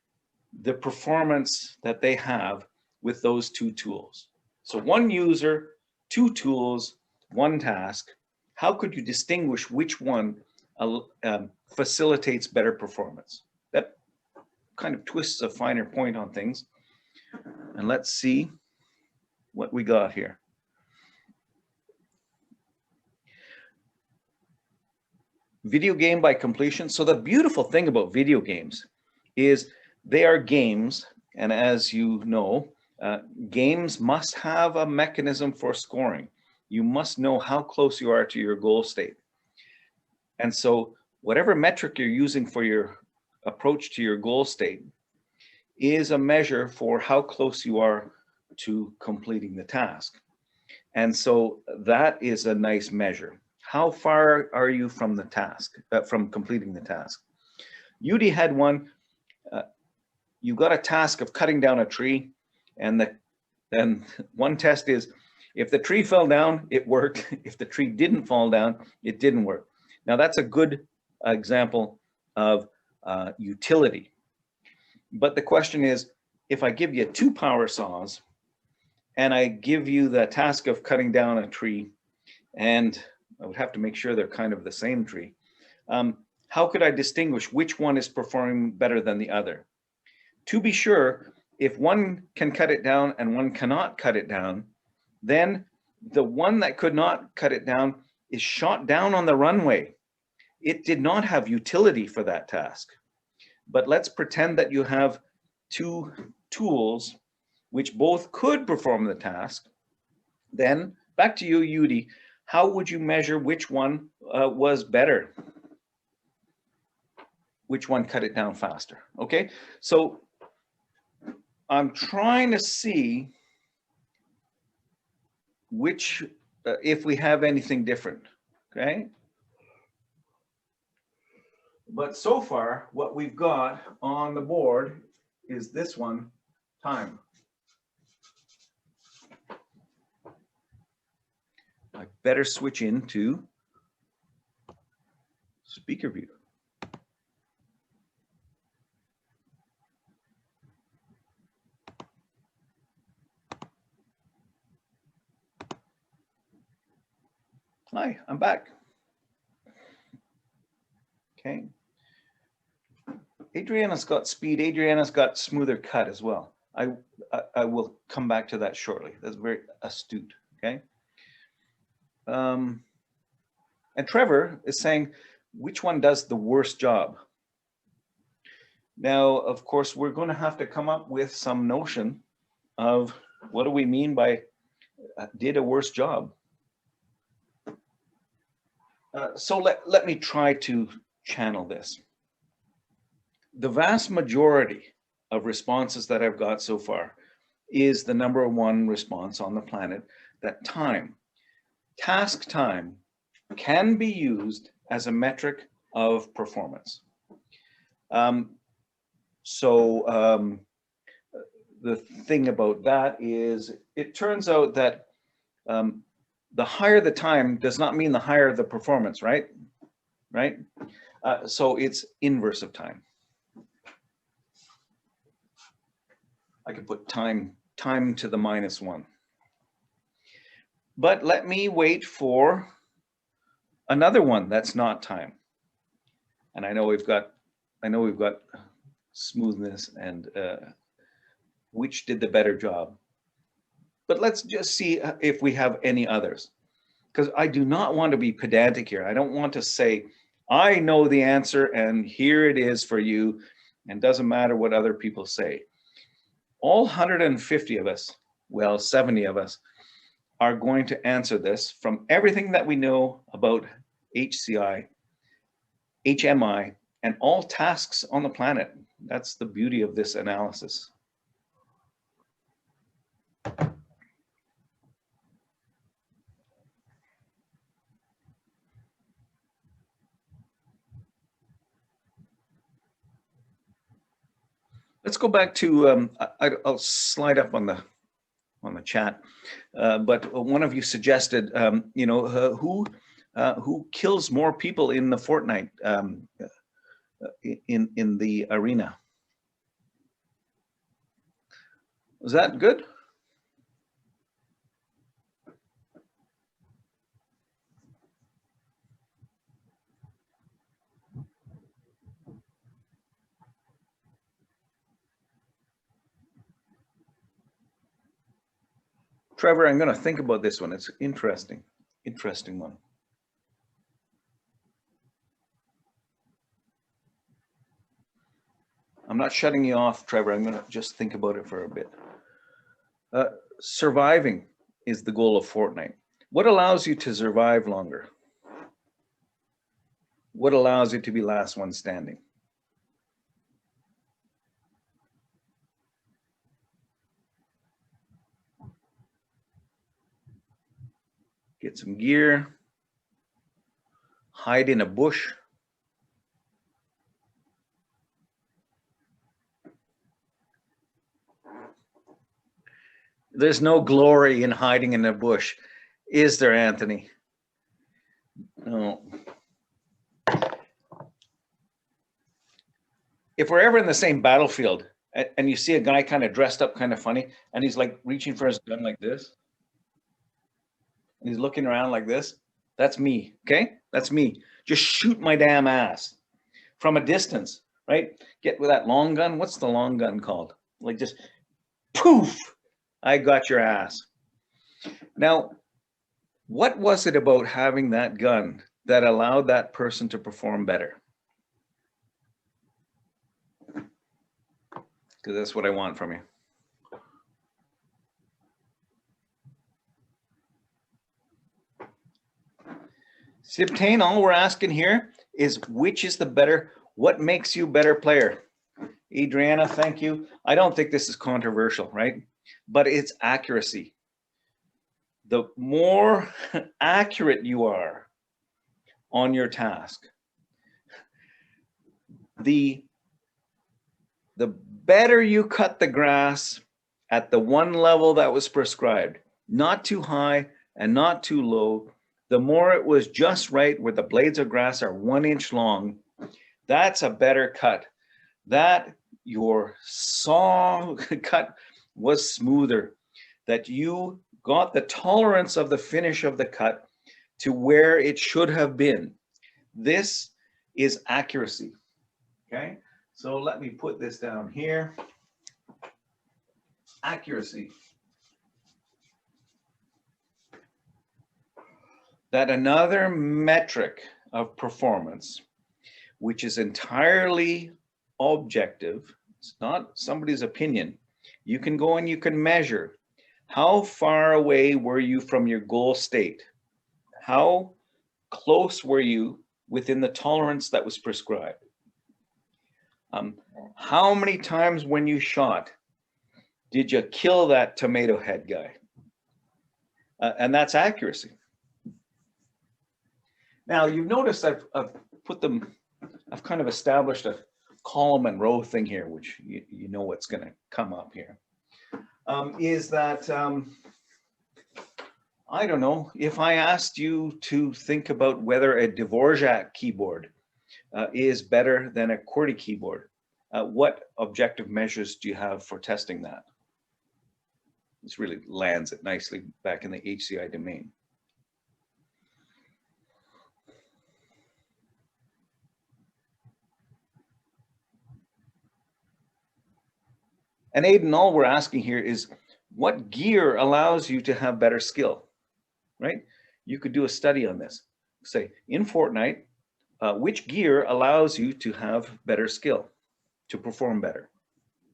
the performance that they have with those two tools? So one user, two tools, one task. How could you distinguish which one facilitates better performance? That kind of twists a finer point on things. And let's see what we got here. Video game by completion. So the beautiful thing about video games is they are games, and as you know, games must have a mechanism for scoring. You must know how close you are to your goal state. And so whatever metric you're using for your approach to your goal state is a measure for how close you are to completing the task. And so that is a nice measure. How far are you from the task, from completing the task? Yudi had one. You got a task of cutting down a tree, and then one test is if the tree fell down, it worked. If the tree didn't fall down, it didn't work. Now that's a good example of utility. But the question is, if I give you 2 power saws and I give you the task of cutting down a tree, and I would have to make sure they're kind of the same tree, how could I distinguish which one is performing better than the other? To be sure, if one can cut it down and one cannot cut it down, then the one that could not cut it down is shot down on the runway. It did not have utility for that task. But let's pretend that you have 2 tools which both could perform the task. Then back to you, Yudi, how would you measure which one was better? Which one cut it down faster? Okay, so I'm trying to see which, if we have anything different, okay? But so far, what we've got on the board is this one, time. I better switch into speaker view. Hi, I'm back. Okay. Adriana's got speed. Adriana's got smoother cut as well. I will come back to that shortly. That's very astute. Okay. And Trevor is saying, which one does the worst job? Now, of course, we're going to have to come up with some notion of what do we mean by did a worse job. So let me try to channel this. The vast majority of responses that I've got so far is the number 1 response on the planet, that time, task time, can be used as a metric of performance. The thing about that is it turns out that the higher the time does not mean the higher the performance, right? Right? So it's inverse of time. I could put time to the -1. But let me wait for another one that's not time. And I know we've got smoothness and which did the better job. But let's just see if we have any others, because I do not want to be pedantic here. I don't want to say, I know the answer and here it is for you, and doesn't matter what other people say. All 150 of us, well, 70 of us, are going to answer this from everything that we know about HCI, HMI, and all tasks on the planet. That's the beauty of this analysis. Let's go back to, I'll slide up on the chat. But one of you suggested, who kills more people in the Fortnite in the arena? Was that good? Trevor, I'm going to think about this one. It's interesting one. I'm not shutting you off, Trevor. I'm going to just think about it for a bit. Surviving is the goal of Fortnite. What allows you to survive longer? What allows you to be last one standing? Get some gear, hide in a bush. There's no glory in hiding in a bush, is there, Anthony? No. If we're ever in the same battlefield and you see a guy kind of dressed up kind of funny and he's like reaching for his gun like this, and he's looking around like this, that's me, okay? That's me. Just shoot my damn ass from a distance, right? Get with that long gun. What's the long gun called? Like just poof, I got your ass. Now, what was it about having that gun that allowed that person to perform better? Because that's what I want from you. Sibtain, all we're asking here is which is the better, what makes you a better player? Adriana, thank you. I don't think this is controversial, right? But it's accuracy. The more accurate you are on your task, the better you cut the grass at the one level that was prescribed, not too high and not too low, the more it was just right where the blades of grass are 1 inch long, that's a better cut. That your saw cut was smoother, that you got the tolerance of the finish of the cut to where it should have been. This is accuracy, okay? So let me put this down here. Accuracy. That another metric of performance, which is entirely objective, it's not somebody's opinion. You can go and you can measure how far away were you from your goal state? How close were you within the tolerance that was prescribed? How many times when you shot did you kill that tomato head guy? And that's accuracy. Now you've noticed I've put them, I've kind of established a column and row thing here, which you know what's going to come up here. Is that, I don't know, if I asked you to think about whether a Dvorak keyboard is better than a QWERTY keyboard, what objective measures do you have for testing that? This really lands it nicely back in the HCI domain. And Aidan, all we're asking here is what gear allows you to have better skill, right? You could do a study on this. Say, in Fortnite, which gear allows you to have better skill, to perform better?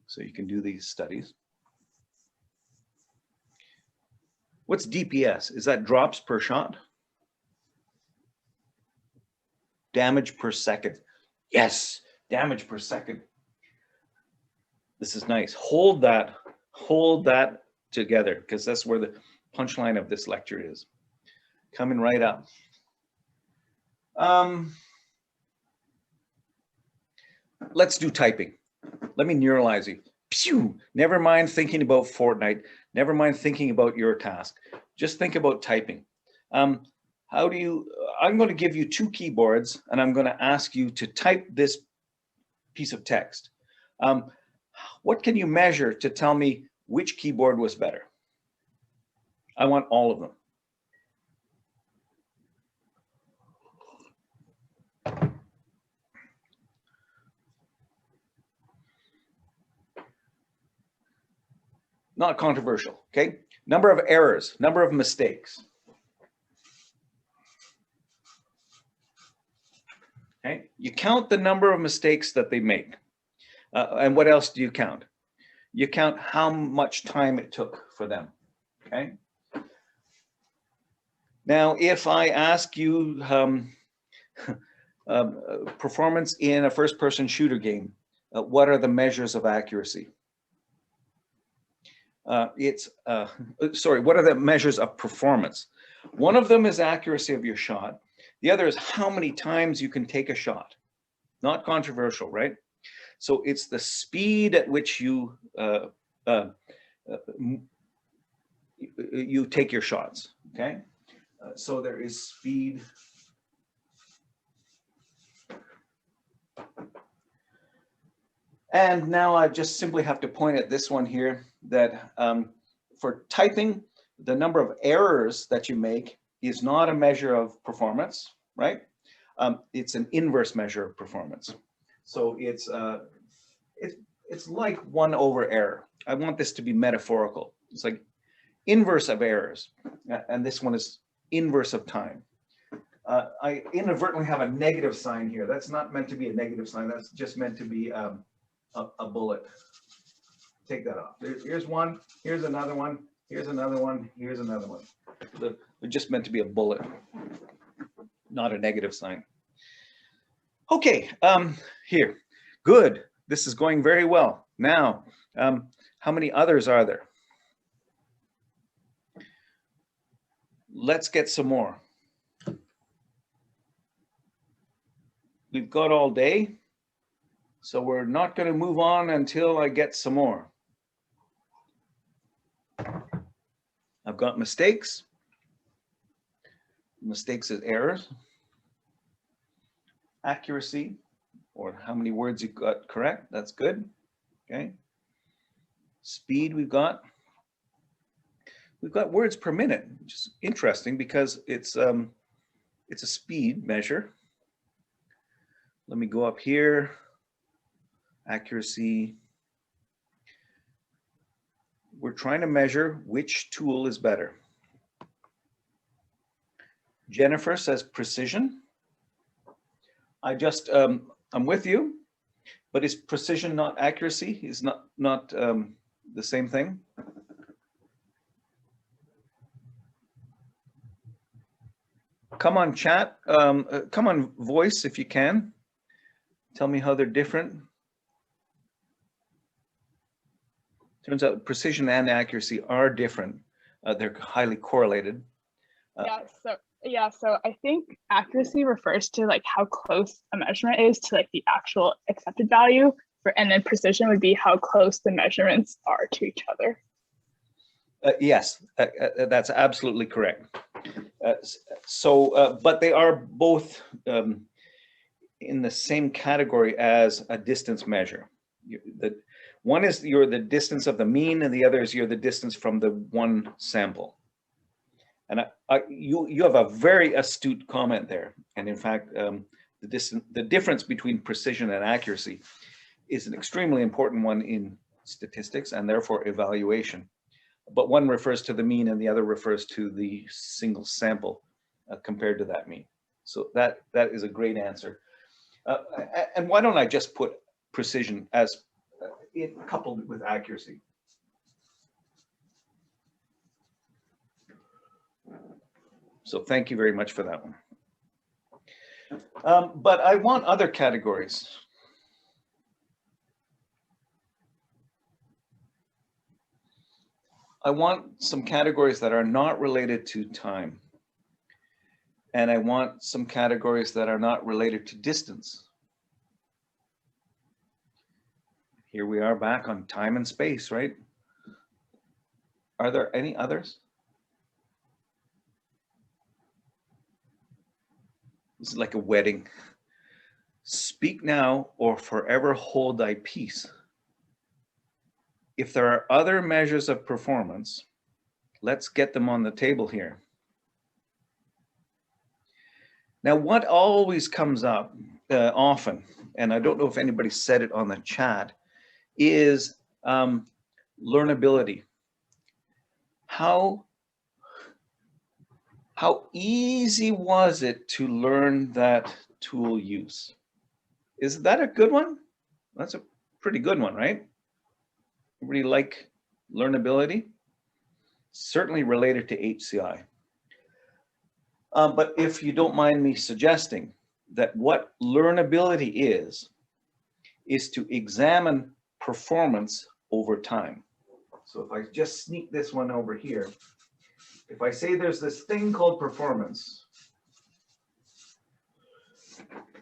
So you can do these studies. What's DPS? Is that drops per shot? Damage per second. Yes, damage per second. This is nice. Hold that together, because that's where the punchline of this lecture is. Coming right up. Let's do typing. Let me neuralize you. Pew! Never mind thinking about Fortnite. Never mind thinking about your task. Just think about typing. I'm going to give you 2 keyboards and I'm going to ask you to type this piece of text. What can you measure to tell me which keyboard was better? I want all of them. Not controversial, okay? Number of errors, number of mistakes. Okay, you count the number of mistakes that they make. And what else do you count? You count how much time it took for them, okay? Now, if I ask you performance in a first-person shooter game, what are the measures of accuracy? What are the measures of performance? One of them is accuracy of your shot. The other is how many times you can take a shot. Not controversial, right? So it's the speed at which you take your shots, okay? So there is speed. And now I just simply have to point at this one here that for typing, the number of errors that you make is not a measure of performance, right? It's an inverse measure of performance. So it's like 1 over error. I want this to be metaphorical. It's like inverse of errors. And this one is inverse of time. I inadvertently have a negative sign here. That's not meant to be a negative sign. That's just meant to be a bullet. Take that off. Here's one, here's another one, here's another one, here's another one. They're just meant to be a bullet, not a negative sign. Okay, here, good. This is going very well. Now, how many others are there? Let's get some more. We've got all day, so we're not going to move on until I get some more. I've got mistakes. Mistakes is errors. Accuracy, or how many words you got correct. That's good. Okay. Speed we've got words per minute, which is interesting because it's a speed measure. Let me go up here. Accuracy. We're trying to measure which tool is better. Jennifer says precision. I'm with you, but is precision not accuracy? Is not the same thing? Come on, chat. Come on, voice, if you can. Tell me how they're different. Turns out precision and accuracy are different. They're highly correlated. So I think accuracy refers to like how close a measurement is to like the actual accepted value, and then precision would be how close the measurements are to each other. Yes, that's absolutely correct. But they are both in the same category as a distance measure. One is the distance of the mean, and the other is the distance from the one sample. And you have a very astute comment there. And in fact, the difference between precision and accuracy is an extremely important one in statistics and therefore evaluation. But one refers to the mean and the other refers to the single sample compared to that mean. So that is a great answer. And why don't I just put precision as coupled with accuracy? So thank you very much for that one. But I want other categories. I want some categories that are not related to time. And I want some categories that are not related to distance. Here we are back on time and space, right? Are there any others? This is like a wedding. Speak now or forever hold thy peace. If there are other measures of performance, let's get them on the table here. Now, what always comes up often, and I don't know if anybody said it on the chat, is learnability. How easy was it to learn that tool use? Is that a good one? That's a pretty good one, right? Everybody like learnability? Certainly related to HCI. But if you don't mind me suggesting that what learnability is to examine performance over time. So if I just sneak this one over here, if I say there's this thing called performance,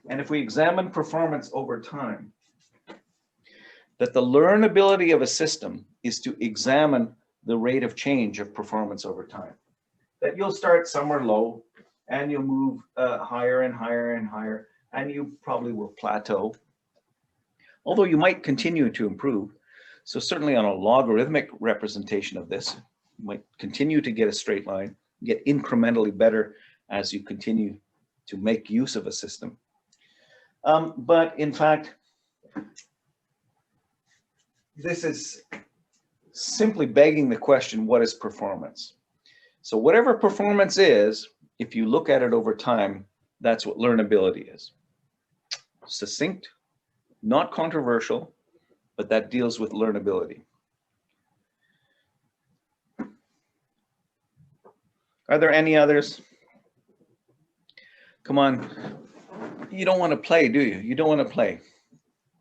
and if we examine performance over time, that the learnability of a system is to examine the rate of change of performance over time. That you'll start somewhere low and you'll move higher and higher and higher, and you probably will plateau, although you might continue to improve. So certainly on a logarithmic representation of this, you might continue to get a straight line, get incrementally better as you continue to make use of a system. But in fact, this is simply begging the question, what is performance? So whatever performance is, if you look at it over time, that's what learnability is. Succinct, not controversial, but that deals with learnability. Are there any others? Come on. You don't want to play, do you? You don't want to play.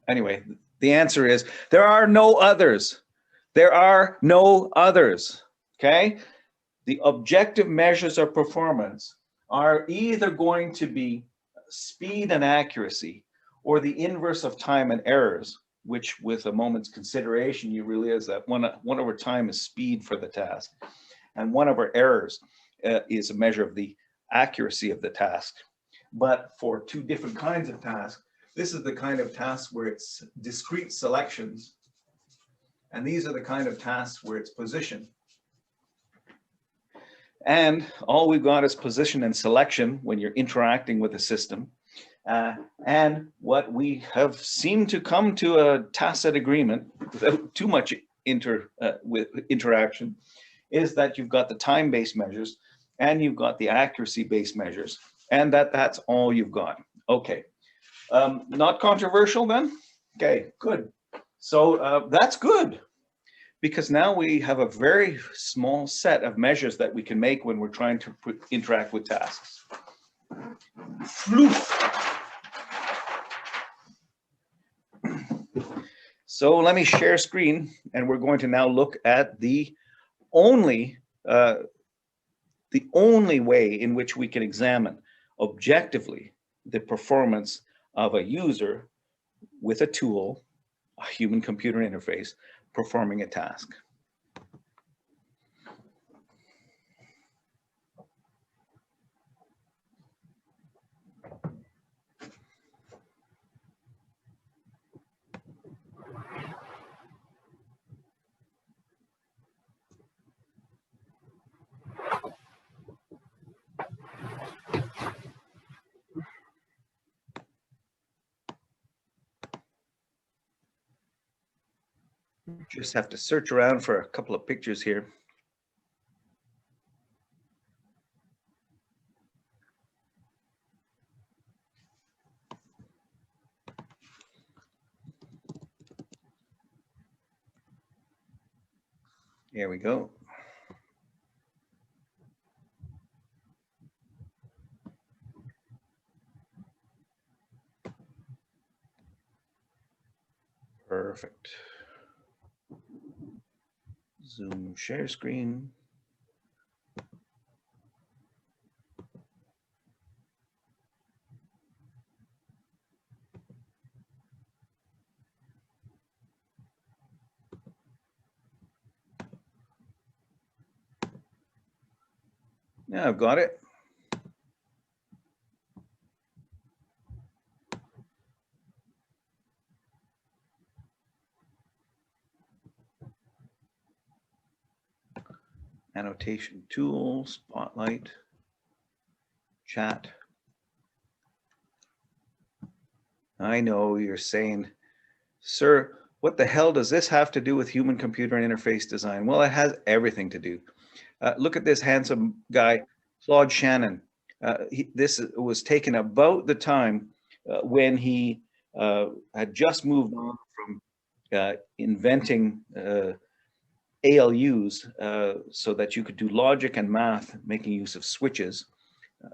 Anyway, the answer is there are no others. There are no others, okay? The objective measures of performance are either going to be speed and accuracy or the inverse of time and errors, which with a moment's consideration, you realize that one over time is speed for the task. And 1 over errors is a measure of the accuracy of the task. But for 2 different kinds of tasks, this is the kind of task where it's discrete selections. And these are the kind of tasks where it's position. And all we've got is position and selection when you're interacting with a system. And what we have seemed to come to a tacit agreement without too much interaction is that you've got the time-based measures and you've got the accuracy-based measures, and that's all you've got. Okay, not controversial then? Okay, good. So that's good, because now we have a very small set of measures that we can make when we're trying to interact with tasks. So let me share screen, and we're going to now look at the only way in which we can examine objectively the performance of a user with a tool, a human-computer interface, performing a task. Just have to search around for a couple of pictures here. Here we go. Perfect. Zoom share screen. Yeah, I've got it. Annotation tool, spotlight, chat. I know you're saying, sir, what the hell does this have to do with human computer interface design? Well, it has everything to do. Look at this handsome guy, Claude Shannon. This was taken about the time when he had just moved on from inventing ALUs so that you could do logic and math making use of switches.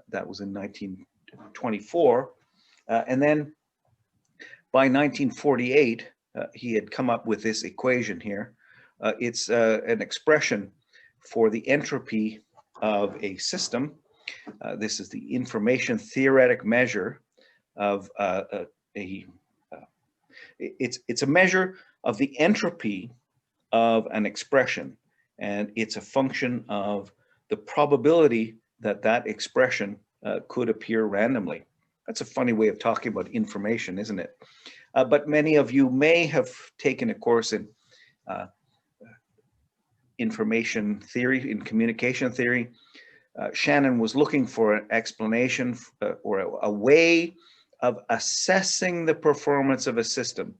That was in 1924. And then by 1948, he had come up with this equation here. It's an expression for the entropy of a system. This is the information theoretic measure of it's a measure of the entropy of an expression, and it's a function of the probability that that expression could appear randomly. That's a funny way of talking about information, isn't it? But many of you may have taken a course in information theory, in communication theory. Shannon was looking for an explanation or a way of assessing the performance of a system,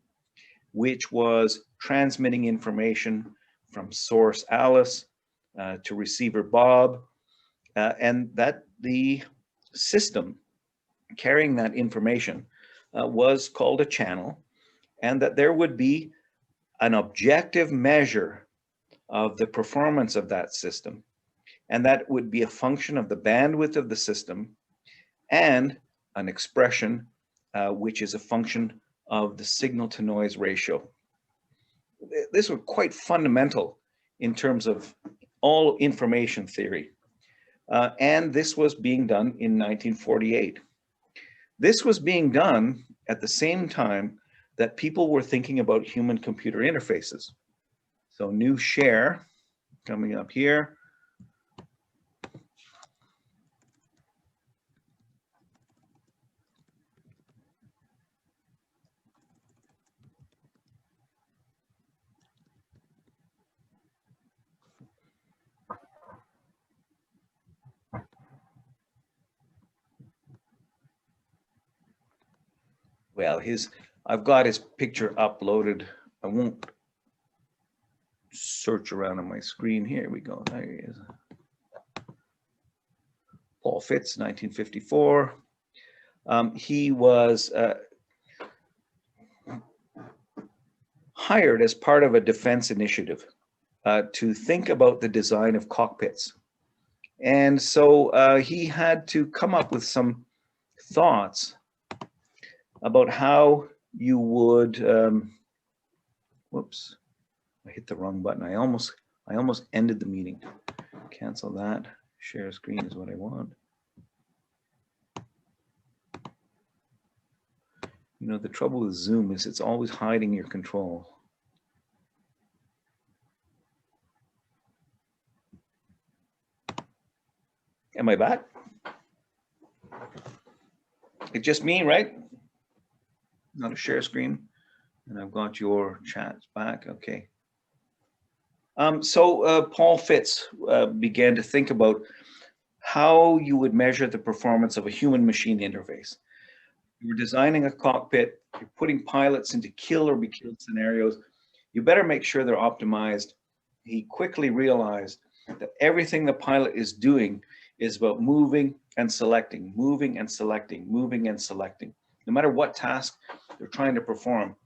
which was transmitting information from source Alice to receiver Bob, and that the system carrying that information was called a channel, and that there would be an objective measure of the performance of that system, and that would be a function of the bandwidth of the system and an expression which is a function of the signal to noise ratio. This was quite fundamental in terms of all information theory. And this was being done in 1948. This was being done at the same time that people were thinking about human computer interfaces. So new share coming up here. Well, I've got his picture uploaded. I won't search around on my screen. Here we go. There he is. Paul Fitts, 1954. He was hired as part of a defense initiative to think about the design of cockpits. And so he had to come up with some thoughts about how you would, whoops, I hit the wrong button. I almost ended the meeting. Cancel that. Share screen is what I want. You know, the trouble with Zoom is it's always hiding your control. Am I back? It's just me, right? Not a share screen. And I've got your chats back. Okay. So Paul Fitts began to think about how you would measure the performance of a human-machine interface. You're designing a cockpit, you're putting pilots into kill or be killed scenarios. You better make sure they're optimized. He quickly realized that everything the pilot is doing is about moving and selecting, moving and selecting, moving and selecting. No matter what task they're trying to perform,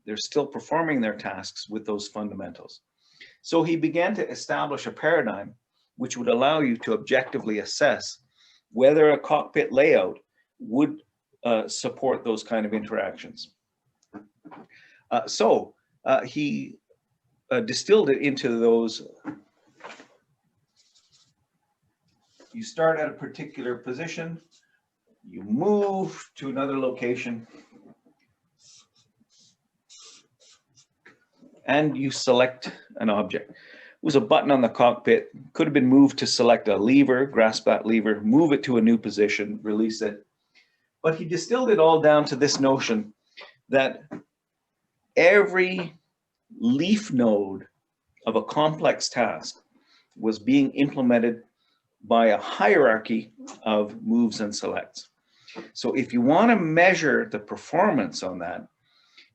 they're still performing their tasks with those fundamentals. So he began to establish a paradigm which would allow you to objectively assess whether a cockpit layout would support those kind of interactions. So he distilled it into those. You start at a particular position, you move to another location, and you select an object. was a button on the cockpit, could have been moved to select a lever, grasp that lever, move it to a new position, release it. But he distilled it all down to this notion that every leaf node of a complex task was being implemented by a hierarchy of moves and selects. So if you want to measure the performance on that,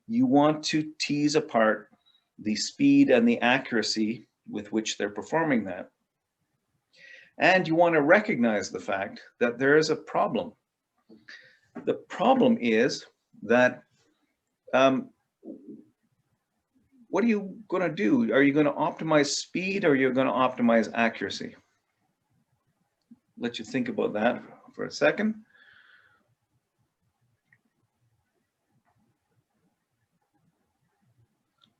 you want to tease apart the speed and the accuracy with which they're performing that. And you want to recognize the fact that there is a problem. The problem is that what are you going to do? Are you going to optimize speed or are you going to optimize accuracy? Let you think about that for a second.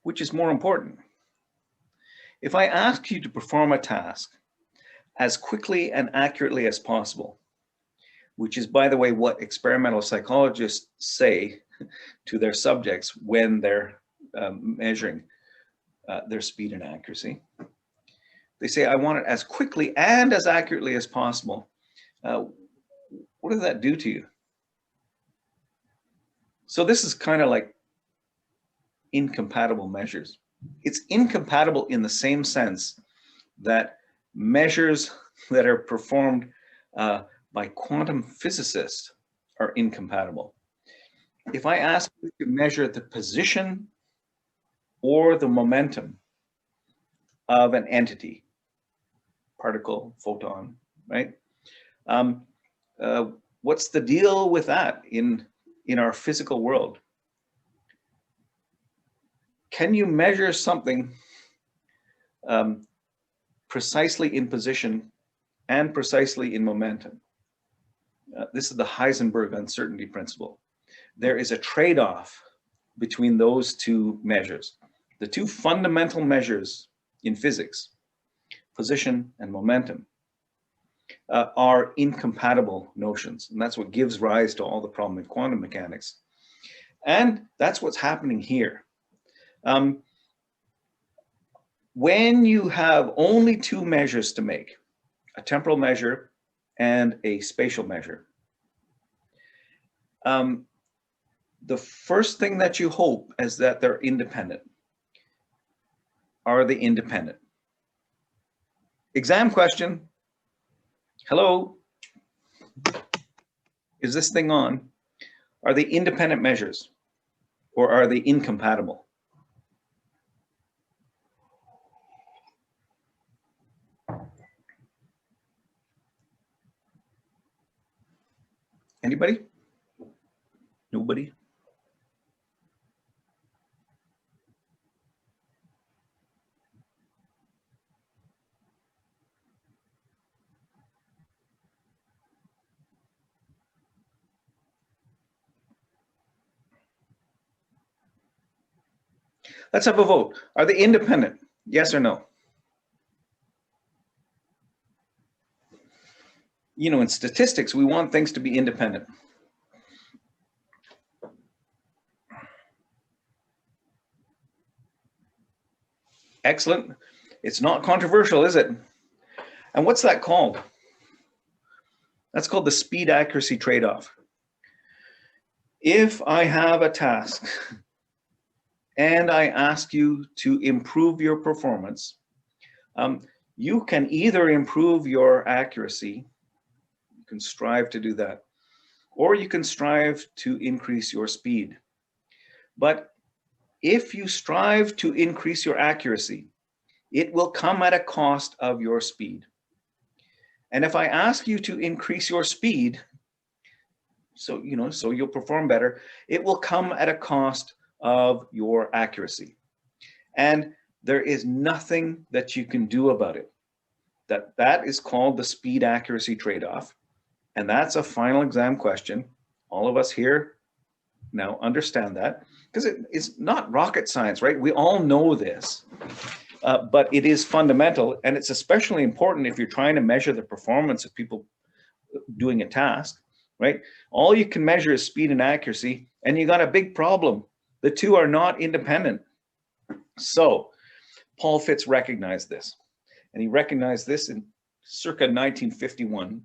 Which is more important? If I ask you to perform a task as quickly and accurately as possible, which is, by the way, what experimental psychologists say to their subjects when they're measuring their speed and accuracy. They say, I want it as quickly and as accurately as possible. What does that do to you? So this is kind of like incompatible measures. It's incompatible in the same sense that measures that are performed by quantum physicists are incompatible. If I ask you to measure the position or the momentum of an entity, particle, photon, right? What's the deal with that in our physical world? Can you measure something precisely in position and precisely in momentum? This is the Heisenberg uncertainty principle. There is a trade-off between those two measures. The two fundamental measures in physics, position and momentum, are incompatible notions. And that's what gives rise to all the problem in quantum mechanics. And that's what's happening here. When you have only two measures to make, a temporal measure and a spatial measure, the first thing that you hope is that they're independent. Are they independent? Exam question. Hello? Is this thing on? Are they independent measures or are they incompatible? Anybody? Nobody? Let's have a vote. Are they independent? Yes or no? You know, in statistics, we want things to be independent. Excellent. It's not controversial, is it? And what's that called? That's called the speed accuracy trade-off. If I have a task and I ask you to improve your performance, you can either improve your accuracy, you can strive to do that, or you can strive to increase your speed. But if you strive to increase your accuracy, it will come at a cost of your speed. And if I ask you to increase your speed, so you'll perform better, it will come at a cost of your accuracy. And there is nothing that you can do about it. That is called the speed accuracy trade-off. And that's a final exam question. All of us here now understand that, because it's not rocket science, right? We all know this, but it is fundamental, and it's especially important if you're trying to measure the performance of people doing a task, right? All you can measure is speed and accuracy, and you got a big problem. The two are not independent. So Paul Fitts recognized this. And he recognized this in circa 1951,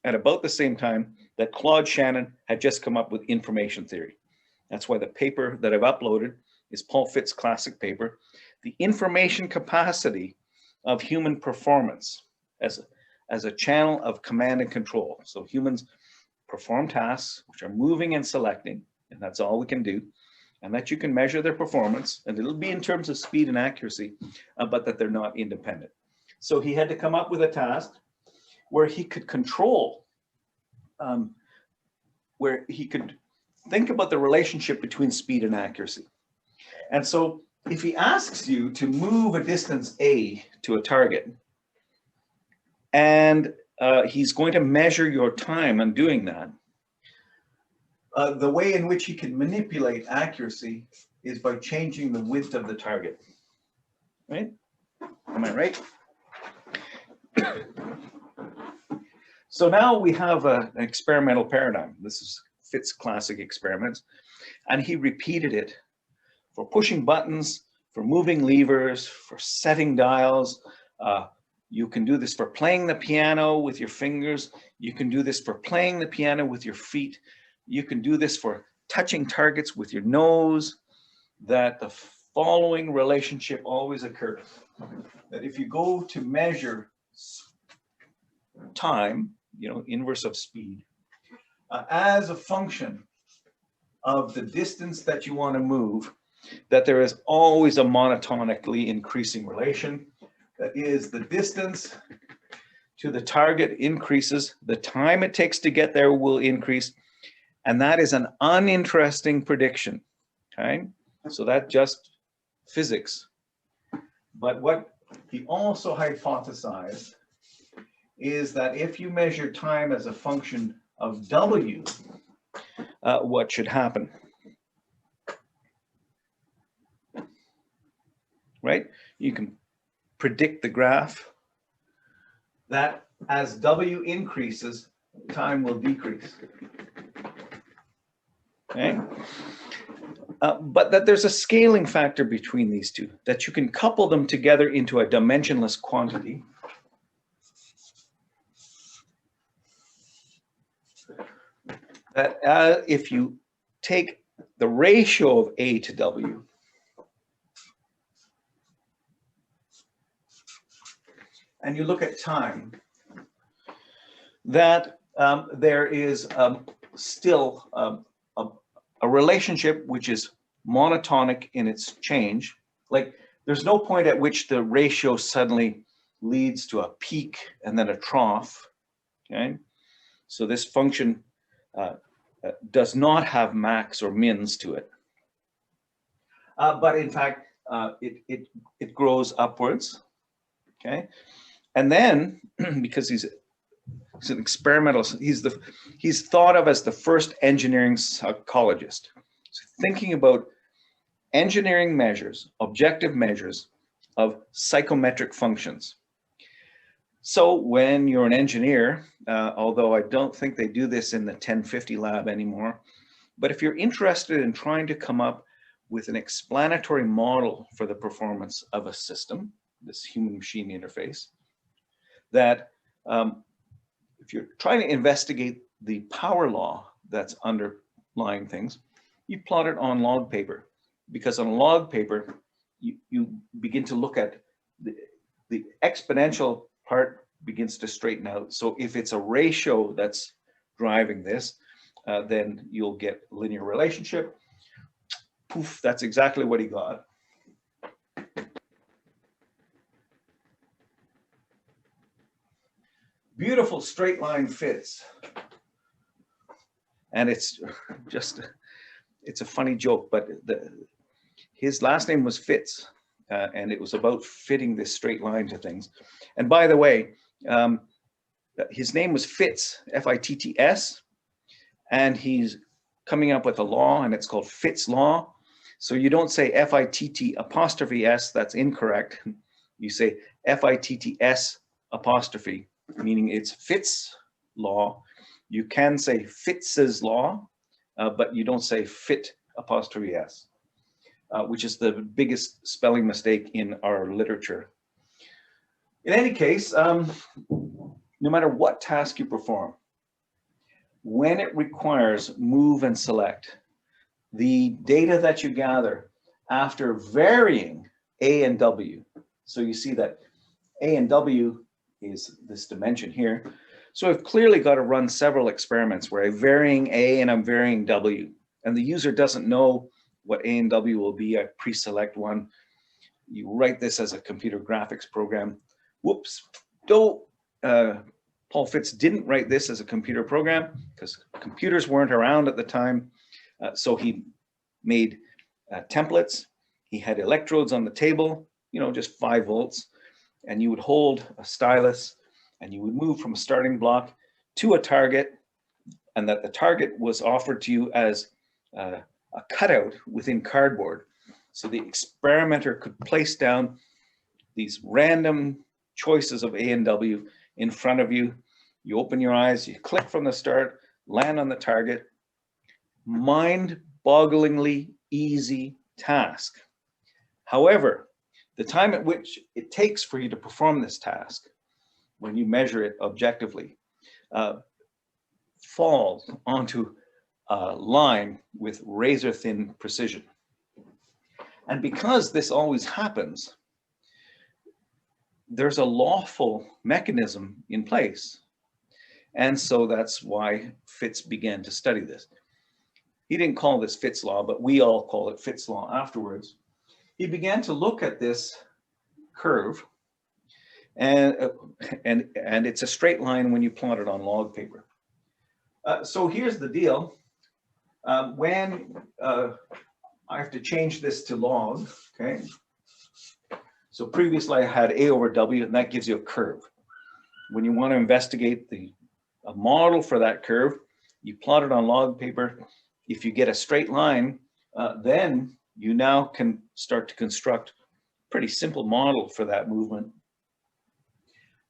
at about the same time that Claude Shannon had just come up with information theory. That's why the paper that I've uploaded is Paul Fitt's classic paper, The Information Capacity of Human Performance as a channel of command and control. So humans perform tasks which are moving and selecting, and that's all we can do, and that you can measure their performance, and it'll be in terms of speed and accuracy, but that they're not independent. So he had to come up with a task where he could control, where he could think about the relationship between speed and accuracy. And so if he asks you to move a distance A to a target, and he's going to measure your time on doing that, the way in which he can manipulate accuracy is by changing the width of the target, right? Am I right? So now we have an experimental paradigm. This is Fitt's classic experiments, and he repeated it for pushing buttons, for moving levers, for setting dials. You can do this for playing the piano with your fingers. You can do this for playing the piano with your feet. You can do this for touching targets with your nose. That the following relationship always occurs. That if you go to measure time, inverse of speed, as a function of the distance that you want to move, that there is always a monotonically increasing relation. That is, the distance to the target increases, the time it takes to get there will increase, and that is an uninteresting prediction, okay? So that's just physics. But what he also hypothesized is that if you measure time as a function of W, what should happen? Right? You can predict the graph that as W increases, time will decrease. Okay? But that there's a scaling factor between these two, that you can couple them together into a dimensionless quantity. That if you take the ratio of A to W, and you look at time, that there is still a relationship which is monotonic in its change. Like, there's no point at which the ratio suddenly leads to a peak and then a trough, okay? So this function does not have max or mins to it. But in fact, it grows upwards, okay? And then, because he's an experimentalist, he's thought of as the first engineering psychologist. So thinking about engineering measures, objective measures of psychometric functions. So when you're an engineer, although I don't think they do this in the 1050 lab anymore, but if you're interested in trying to come up with an explanatory model for the performance of a system, this human-machine interface, that if you're trying to investigate the power law that's underlying things, you plot it on log paper, because on a log paper, you begin to look at the exponential part begins to straighten out. So if it's a ratio that's driving this, then you'll get linear relationship. Poof, that's exactly what he got. Beautiful straight line fits. And it's just, it's a funny joke, but his last name was Fitz, and it was about fitting this straight line to things. And by the way, his name was Fitz, F-I-T-T-S, and he's coming up with a law, and it's called Fitt's law. So you don't say F-I-T-T''S, that's incorrect. You say F-I-T-T-S', meaning it's Fitt's law. You can say Fitz's law, but you don't say Fit''S, which is the biggest spelling mistake in our literature. In any case, no matter what task you perform, when it requires move and select, the data that you gather after varying A and W, so you see that A and W is this dimension here. So I've clearly got to run several experiments where I'm varying A and I'm varying W, and the user doesn't know what A and W will be. I pre-select one. You write this as a computer graphics program. Whoops, Paul Fitz didn't write this as a computer program because computers weren't around at the time. So he made templates. He had electrodes on the table, you know, just 5 volts. And you would hold a stylus and you would move from a starting block to a target, and that the target was offered to you as a cutout within cardboard. So the experimenter could place down these random choices of A and W in front of you. You open your eyes, you click from the start, land on the target. Mind-bogglingly easy task. However, the time at which it takes for you to perform this task, when you measure it objectively, falls onto a line with razor-thin precision. And because this always happens, there's a lawful mechanism in place. And so that's why Fitz began to study this. He didn't call this Fitz law, but we all call it Fitz law afterwards. He began to look at this curve, and it's a straight line when you plot it on log paper. So here's the deal. When I have to change this to log, okay? So previously I had A over W, and that gives you a curve. When you want to investigate a model for that curve, you plot it on log paper. If you get a straight line, then you now can start to construct a pretty simple model for that movement.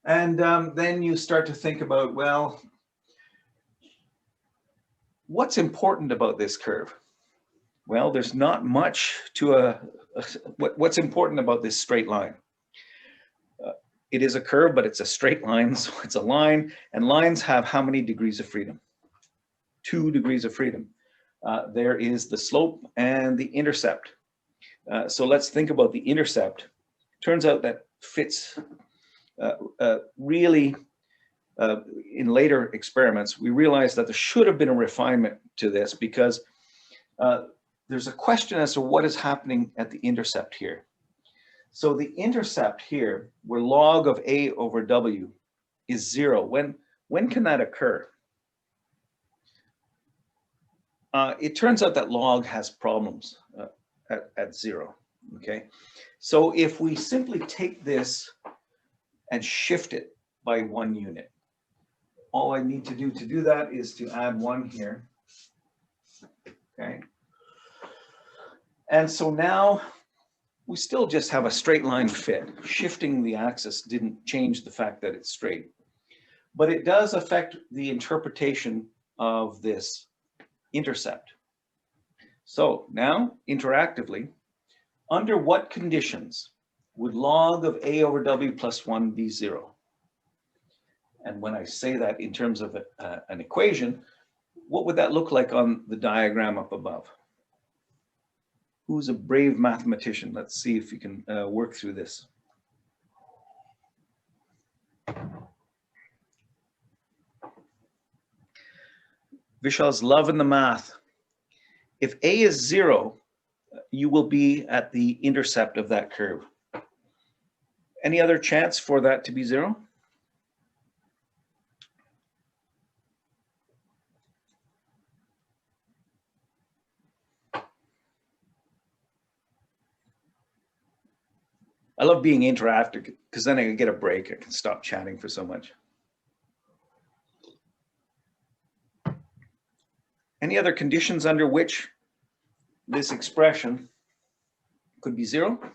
And then you start to think about, well, what's important about this curve? Well, there's not much to what's important about this straight line. It is a curve, but it's a straight line, so it's a line, and lines have how many degrees of freedom? 2 degrees of freedom. There is the slope and the intercept. So let's think about the intercept. Turns out that Fitz really, in later experiments, we realized that there should have been a refinement to this, because there's a question as to what is happening at the intercept here. So the intercept here, where log of A over W is 0, when can that occur? It turns out that log has problems at 0, okay? So if we simply take this and shift it by 1 unit, all I need to do that is to add 1 here, okay? And so now we still just have a straight line fit. Shifting the axis didn't change the fact that it's straight, but it does affect the interpretation of this intercept. So now, interactively, under what conditions would log of A over W plus 1 be 0? And when I say that in terms of an equation, what would that look like on the diagram up above? Who's a brave mathematician? Let's see if you can work through this. Vishal's loving the math. If A is 0, you will be at the intercept of that curve. Any other chance for that to be 0? I love being interactive because then I can get a break. I can stop chatting for so much. Any other conditions under which this expression could be 0? Come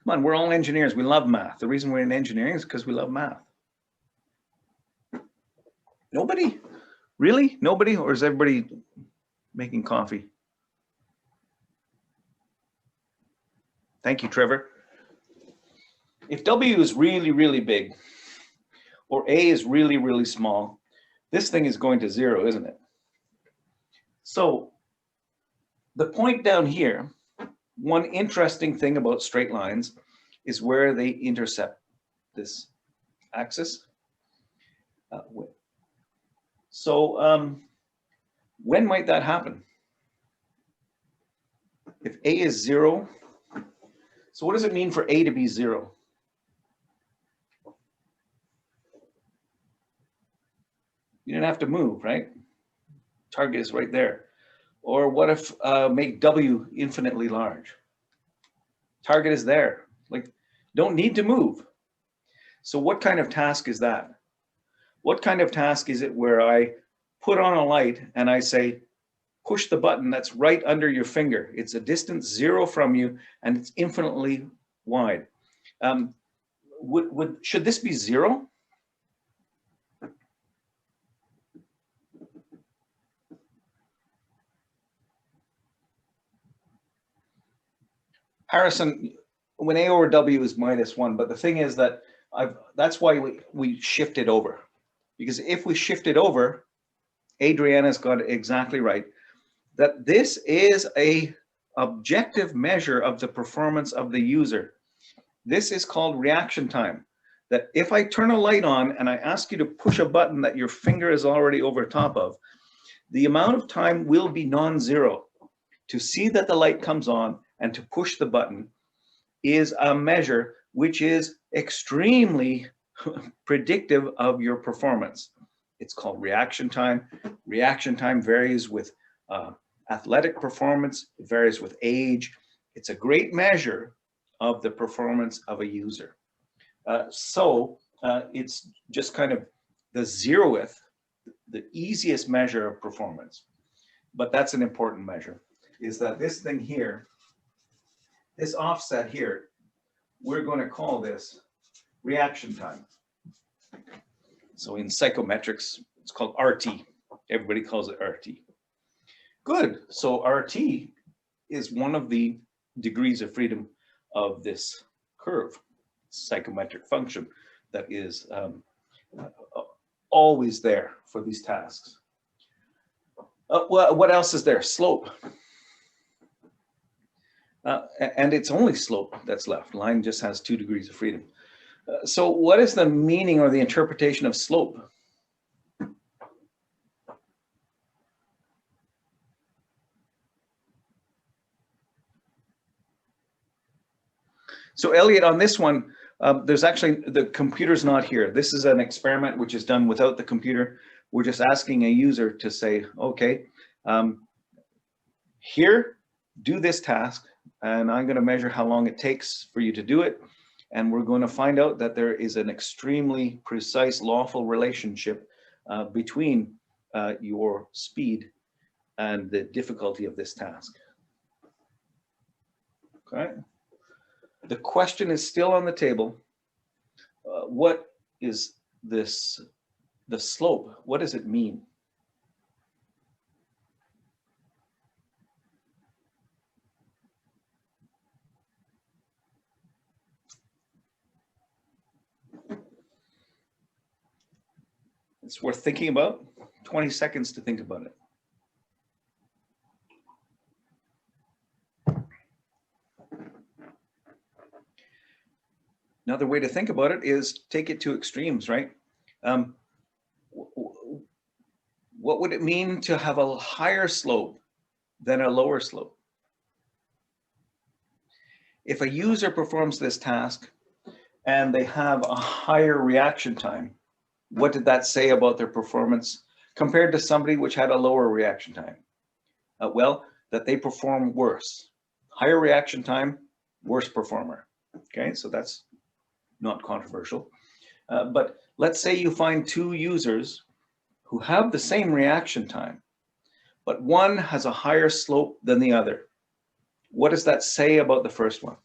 on, we're all engineers. We love math. The reason we're in engineering is because we love math. Nobody? Really? Nobody? Or is everybody making coffee? Thank you, Trevor. If W is really, really big, or A is really, really small, this thing is going to 0, isn't it? So the point down here, one interesting thing about straight lines is where they intercept this axis. When might that happen? If A is 0, so what does it mean for A to be 0? You didn't have to move, right? Target is right there. Or what if make W infinitely large? Target is there. Like, don't need to move. So what kind of task is that? What kind of task is it where I put on a light and I say, push the button that's right under your finger. It's a distance 0 from you and it's infinitely wide. Should this be 0? Harrison, when A over W is -1, but the thing is that that's why we shift it over. Because if we shift it over, Adriana's got it exactly right, that this is a objective measure of the performance of the user. This is called reaction time. That if I turn a light on and I ask you to push a button that your finger is already over top of, the amount of time will be non-zero. To see that the light comes on and to push the button is a measure which is extremely predictive of your performance. It's called reaction time. Reaction time varies with athletic performance, it varies with age. It's a great measure of the performance of a user. It's just kind of the 0th, the easiest measure of performance. But that's an important measure, is that this thing here, this offset here, we're going to call this reaction time. So in psychometrics, it's called RT. Everybody calls it RT. Good. So RT is one of the degrees of freedom of this curve, psychometric function that is always there for these tasks. What else is there? Slope. And it's only slope that's left. Line just has 2 degrees of freedom. So what is the meaning or the interpretation of slope? So Elliot, on this one, there's actually, the computer's not here. This is an experiment which is done without the computer. We're just asking a user to say, okay, here, do this task, and I'm going to measure how long it takes for you to do it. And we're going to find out that there is an extremely precise lawful relationship between your speed and the difficulty of this task. Okay. The question is still on the table. What is this, the slope? What does it mean? It's worth thinking about. 20 seconds to think about it. Another way to think about it is take it to extremes, right? What would it mean to have a higher slope than a lower slope? If a user performs this task and they have a higher reaction time, what did that say about their performance compared to somebody which had a lower reaction time? Well, that they perform worse. Higher reaction time, worse performer. Okay, so that's not controversial. But let's say you find 2 users who have the same reaction time, but one has a higher slope than the other. What does that say about the first one?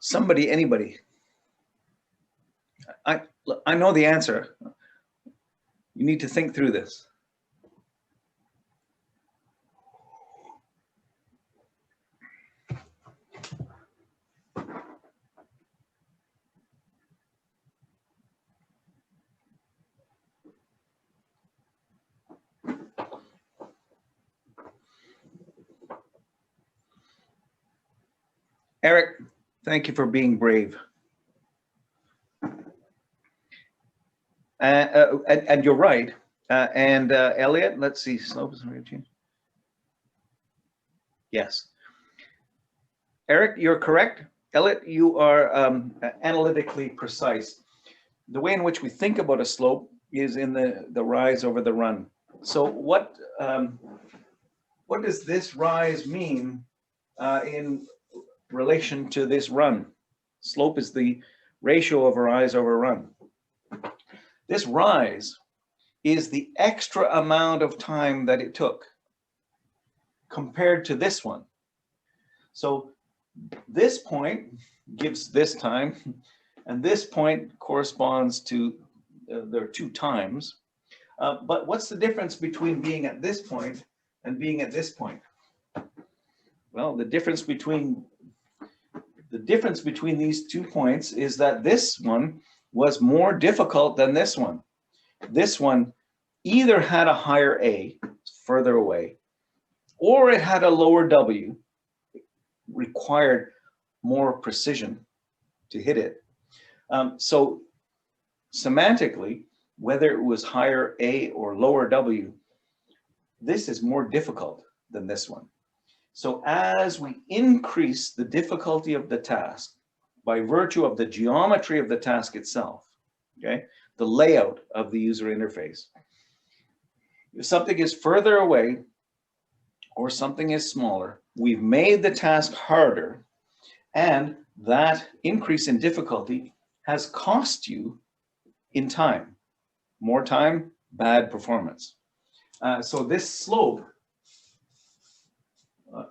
Somebody, anybody. I know the answer. You need to think through this. Eric, thank you for being brave. And you're right. Elliot, let's see, slope is change. Yes. Eric, you're correct. Elliot, you are analytically precise. The way in which we think about a slope is in the rise over the run. So what does this rise mean in relation to this run? Slope is the ratio of a rise over run. This rise is the extra amount of time that it took compared to this one. So this point gives this time, and this point corresponds to, there are 2 times. But what's the difference between being at this point and being at this point? Well, the difference between these 2 points is that this one was more difficult than this one. This one either had a higher A, further away, or it had a lower W, required more precision to hit it. So semantically, whether it was higher A or lower W, this is more difficult than this one. So as we increase the difficulty of the task by virtue of the geometry of the task itself, okay, the layout of the user interface, if something is further away or something is smaller, we've made the task harder, and that increase in difficulty has cost you in time. More time, bad performance. So this slope,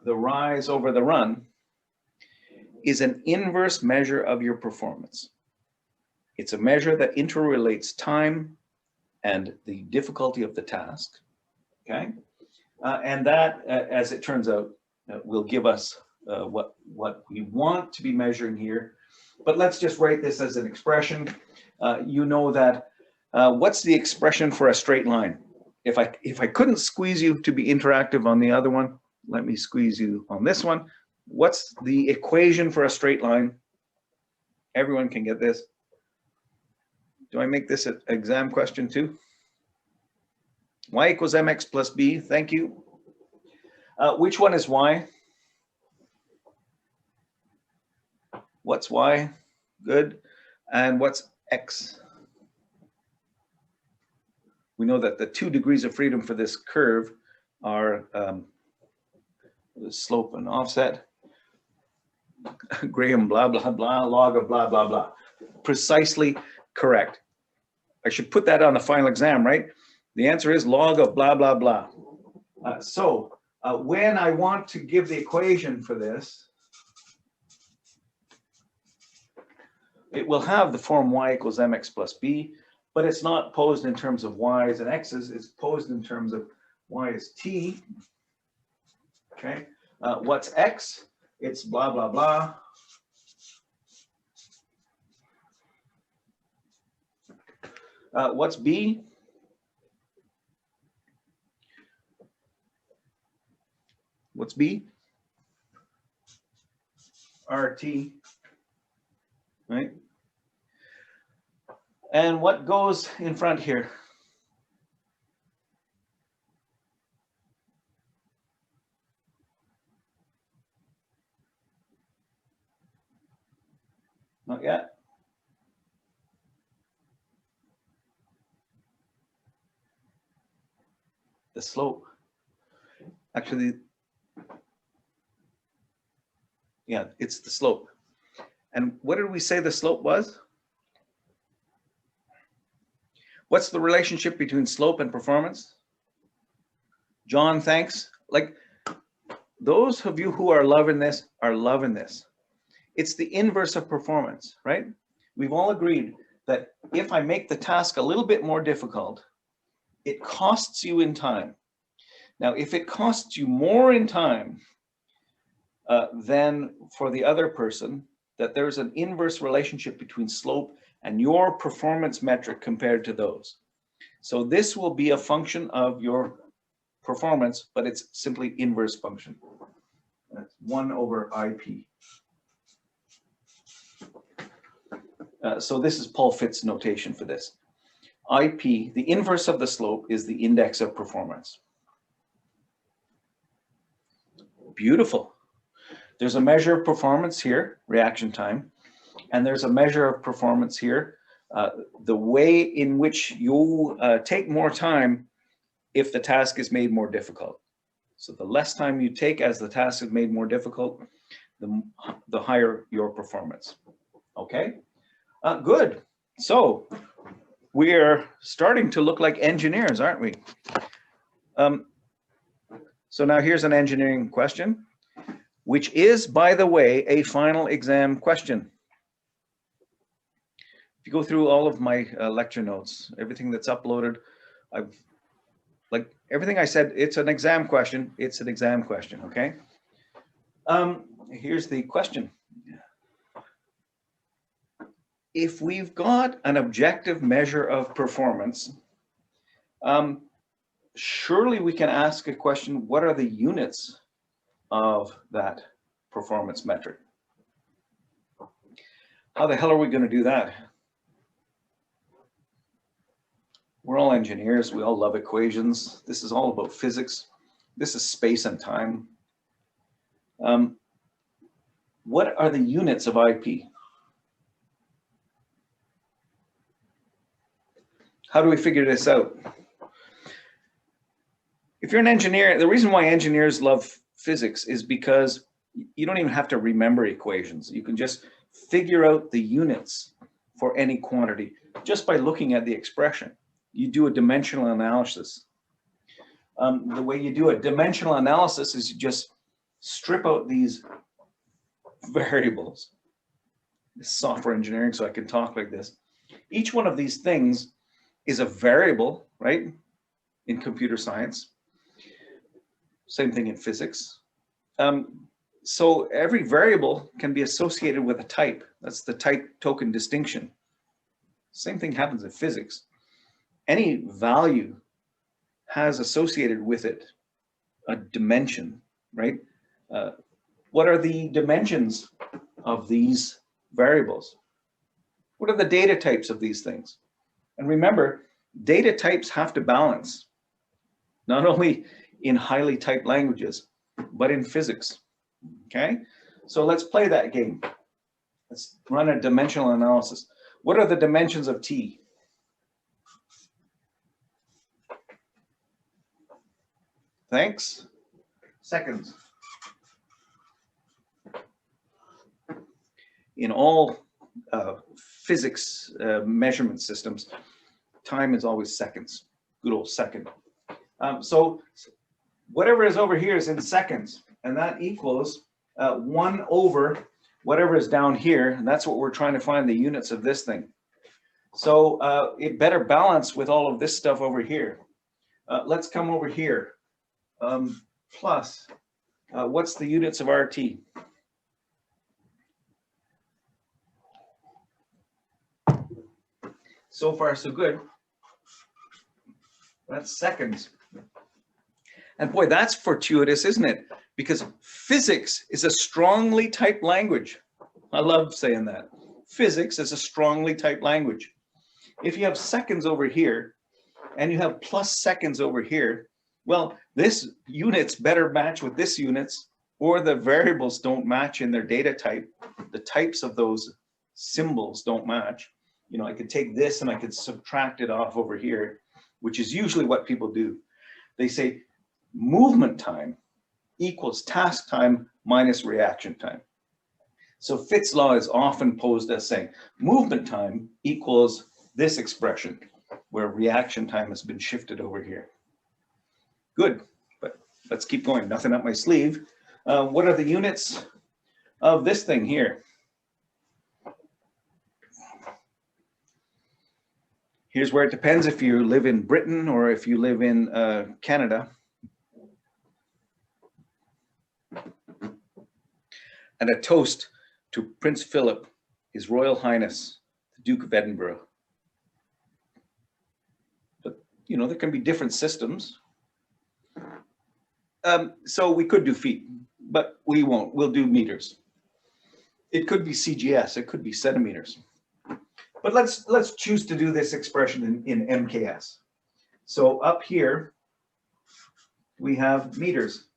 the rise over the run, is an inverse measure of your performance. It's a measure that interrelates time and the difficulty of the task, okay? And that, as it turns out, will give us what we want to be measuring here. But let's just write this as an expression. You know that, what's the expression for a straight line? If I couldn't squeeze you to be interactive on the other one, let me squeeze you on this one. What's the equation for a straight line? Everyone can get this. Do I make this an exam question too? Y equals mx plus b, thank you. Which one is y? What's y? Good. And what's x? We know that the 2 degrees of freedom for this curve are the slope and offset. Graham, blah, blah, blah, log of blah, blah, blah. Precisely correct. I should put that on the final exam, right? The answer is log of blah, blah, blah. So when I want to give the equation for this, it will have the form y equals mx plus b, but it's not posed in terms of y's and x's. It's posed in terms of y is t. Okay. What's x? It's blah, blah, blah. What's b? What's b? RT, right? And what goes in front here? Not yet. The slope. Actually, yeah, it's the slope. And what did we say the slope was? What's the relationship between slope and performance? John, thanks. Like, those of you who are loving this are loving this. It's the inverse of performance, right? We've all agreed that if I make the task a little bit more difficult, it costs you in time. Now, if it costs you more in time than for the other person, that there's an inverse relationship between slope and your performance metric compared to those. So this will be a function of your performance, but it's simply inverse function. That's 1 over IP. So this is Paul Fitt's notation for this. IP, the inverse of the slope, is the index of performance. Beautiful. There's a measure of performance here, reaction time, and there's a measure of performance here, the way in which you take more time if the task is made more difficult. So the less time you take as the task is made more difficult, the higher your performance. Okay, good. So we're starting to look like engineers, aren't we? So now here's an engineering question, which is, by the way, a final exam question. If you go through all of my lecture notes, everything that's uploaded, like everything I said, it's an exam question. It's an exam question, okay? Here's the question. If we've got an objective measure of performance, surely we can ask a question, what are the units of that performance metric? How the hell are we going to do that? We're all engineers. We all love equations. This is all about physics. This is space and time. What are the units of IP? How do we figure this out? If you're an engineer, the reason why engineers love physics is because you don't even have to remember equations. You can just figure out the units for any quantity just by looking at the expression. You do a dimensional analysis. The way you do a dimensional analysis is you just strip out these variables. This is software engineering, so I can talk like this. Each one of these things is a variable, right? In computer science. Same thing in physics. So every variable can be associated with a type. That's the type token distinction. Same thing happens in physics. Any value has associated with it a dimension, right? What are the dimensions of these variables? What are the data types of these things? And remember, data types have to balance, not only in highly typed languages, but in physics, okay? So let's play that game. Let's run a dimensional analysis. What are the dimensions of T? Thanks. Seconds. In all physics measurement systems, time is always seconds. Good old second. So whatever is over here is in seconds, and that equals 1 over whatever is down here, and that's what we're trying to find the units of this thing. So it better balance with all of this stuff over here. Let's come over here. Plus, what's the units of RT? So far, so good. That's seconds. And boy, that's fortuitous, isn't it? Because physics is a strongly typed language. I love saying that. Physics is a strongly typed language. If you have seconds over here and you have plus seconds over here, well, this units better match with this units, or the variables don't match in their data type. The types of those symbols don't match. You know, I could take this and I could subtract it off over here, which is usually what people do. They say movement time equals task time minus reaction time. So Fitt's law is often posed as saying movement time equals this expression, where reaction time has been shifted over here. Good, but let's keep going. Nothing up my sleeve. What are the units of this thing here? Here's where it depends if you live in Britain or if you live in Canada. And a toast to Prince Philip, His Royal Highness, the Duke of Edinburgh. But, you know, there can be different systems. So we could do feet, but we won't. We'll do meters. It could be CGS, it could be centimeters. But let's choose to do this expression in MKS. So up here, we have meters.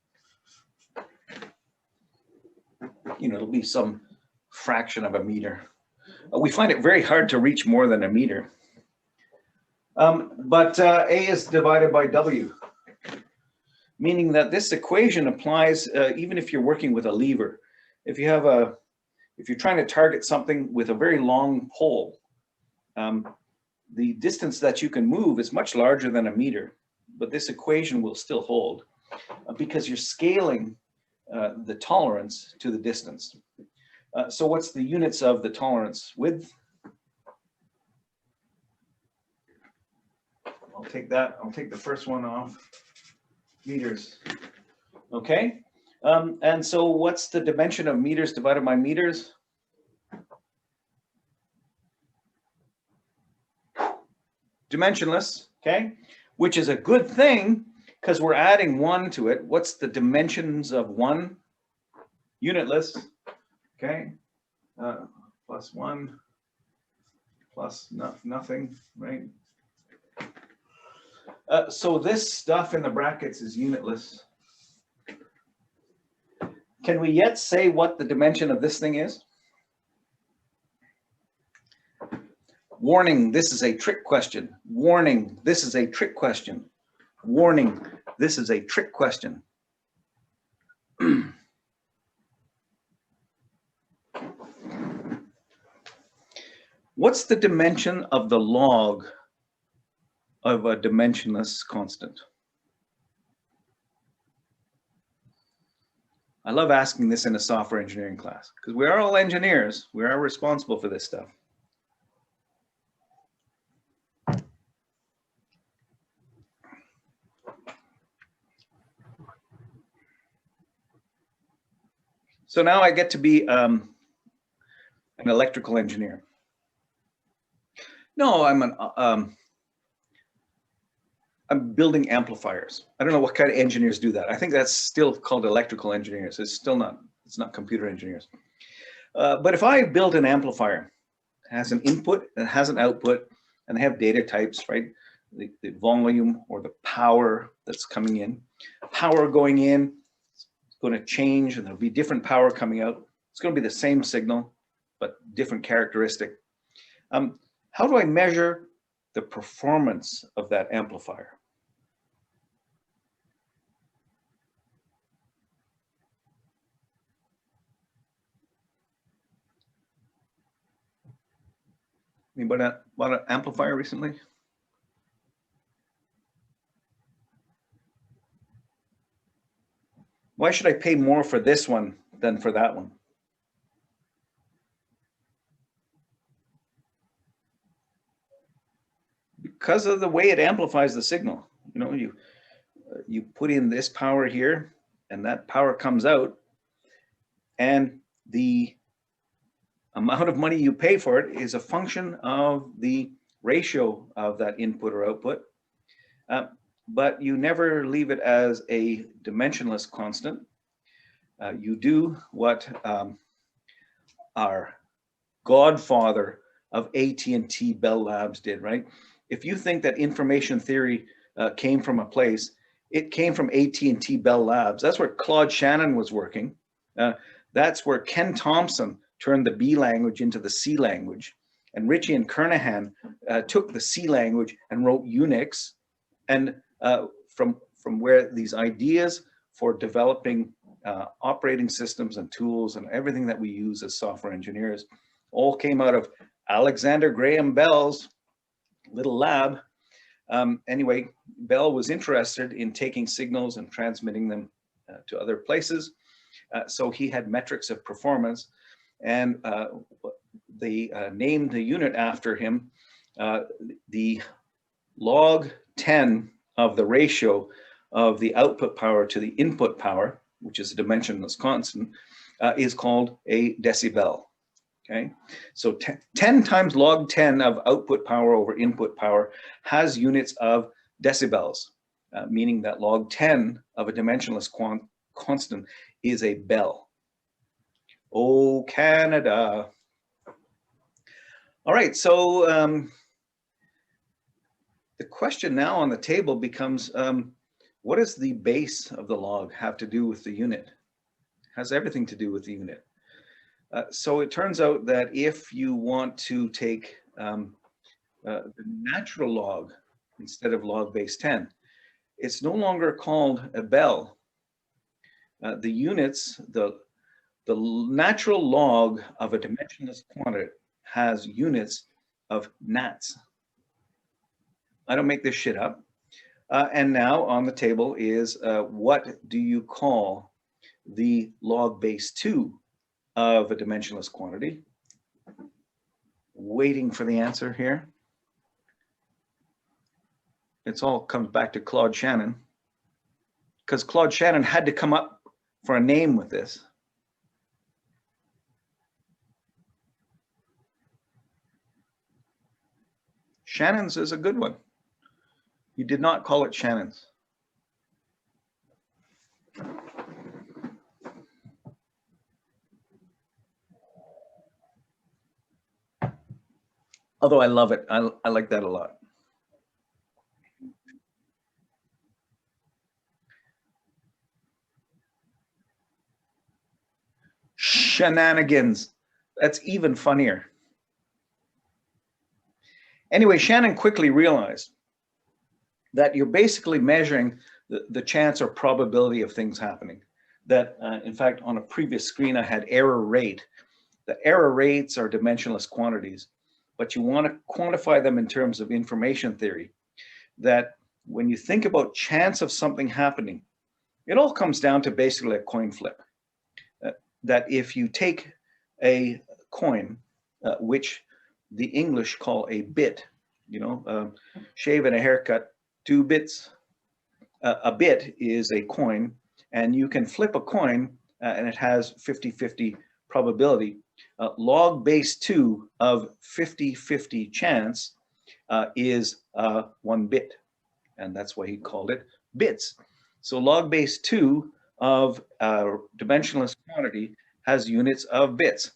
You know, it'll be some fraction of a meter. We find it very hard to reach more than a meter. But A is divided by W, meaning that this equation applies even if you're working with a lever. If you're trying to target something with a very long pole, the distance that you can move is much larger than a meter, but this equation will still hold because you're scaling the tolerance to the distance. So what's the units of the tolerance? Width? I'll take that. I'll take the first one off. Meters. Okay. And so what's the dimension of meters divided by meters? Dimensionless, okay? Which is a good thing because we're adding 1 to it. What's the dimensions of 1? Unitless, okay? Plus 1, plus nothing, right? So this stuff in the brackets is unitless. Can we yet say what the dimension of this thing is? Warning, this is a trick question. Warning, this is a trick question. Warning, this is a trick question. What's the dimension of the log of a dimensionless constant? I love asking this in a software engineering class because we are all engineers. We are responsible for this stuff. So now I get to be an electrical engineer. No, I'm building amplifiers. I don't know what kind of engineers do that. I think that's still called electrical engineers. It's not computer engineers. But if I build an amplifier, it has an input, it has an output, and they have data types, right? The volume or the power that's coming in. Power going in, it's going to change, and there'll be different power coming out. It's going to be the same signal, but different characteristic. How do I measure the performance of that amplifier? Anybody bought an amplifier recently? Why should I pay more for this one than for that one? Because of the way it amplifies the signal. You know, you put in this power here, and that power comes out, and the amount of money you pay for it is a function of the ratio of that input or output. But you never leave it as a dimensionless constant. You do what our godfather of AT&T Bell Labs did, right? If you think that information theory came from a place, it came from AT&T Bell Labs. That's where Claude Shannon was working. That's where Ken Thompson turned the B language into the C language. And Ritchie and Kernahan took the C language and wrote Unix. And from where these ideas for developing operating systems and tools and everything that we use as software engineers all came out of Alexander Graham Bell's little lab. Anyway, Bell was interested in taking signals and transmitting them to other places. So he had metrics of performance, and they named the unit after him the log 10 of the ratio of the output power to the input power, which is a dimensionless constant, is called a decibel. Okay, so 10 times log 10 of output power over input power has units of decibels, meaning that log 10 of a dimensionless constant is a bell. Oh, Canada. All right, so the question now on the table becomes, what does the base of the log have to do with the unit? It has everything to do with the unit. So it turns out that if you want to take the natural log instead of log base 10, it's no longer called a bell. The units, the natural log of a dimensionless quantity has units of nats. I don't make this shit up. And now on the table is what do you call the log base 2 of a dimensionless quantity? Waiting for the answer here. It's all comes back to Claude Shannon, because Claude Shannon had to come up for a name with this. Shannon's is a good one. You did not call it Shannon's. Although I love it. I like that a lot. Shenanigans. That's even funnier. Anyway, Shannon quickly realized that you're basically measuring the chance or probability of things happening. That, in fact, on a previous screen, I had error rate. The error rates are dimensionless quantities, but you want to quantify them in terms of information theory. That when you think about chance of something happening, it all comes down to basically a coin flip. That if you take a coin, which the English call a bit, shave and a haircut, 2 bits. A bit is a coin, and you can flip a coin, and it has 50-50 probability. Log base 2 of 50-50 chance is 1 bit, and that's why he called it bits. So log base 2 of a dimensionless quantity has units of bits.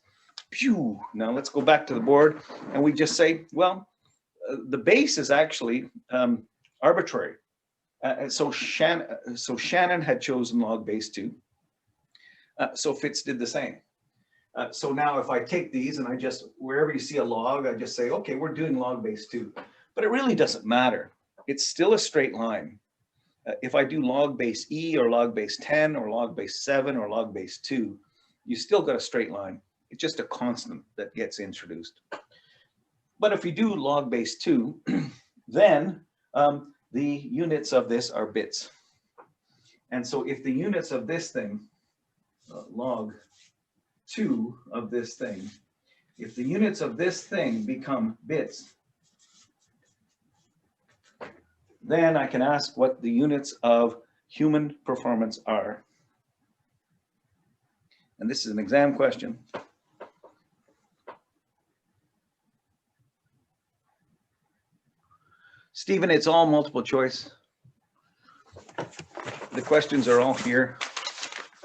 Phew. Now let's go back to the board, and we just say, well, the base is actually arbitrary. So Shannon had chosen log base 2. So Fitz did the same. So now if I take these and I just, wherever you see a log, I just say, okay, we're doing log base 2. But it really doesn't matter. It's still a straight line. If I do log base E or log base 10 or log base 7 or log base 2, you still got a straight line. It's just a constant that gets introduced. But if you do log base 2, then the units of this are bits. And so if the units of this thing, log 2 of this thing, if the units of this thing become bits, then I can ask what the units of human performance are. And this is an exam question. Stephen, it's all multiple choice. The questions are all here.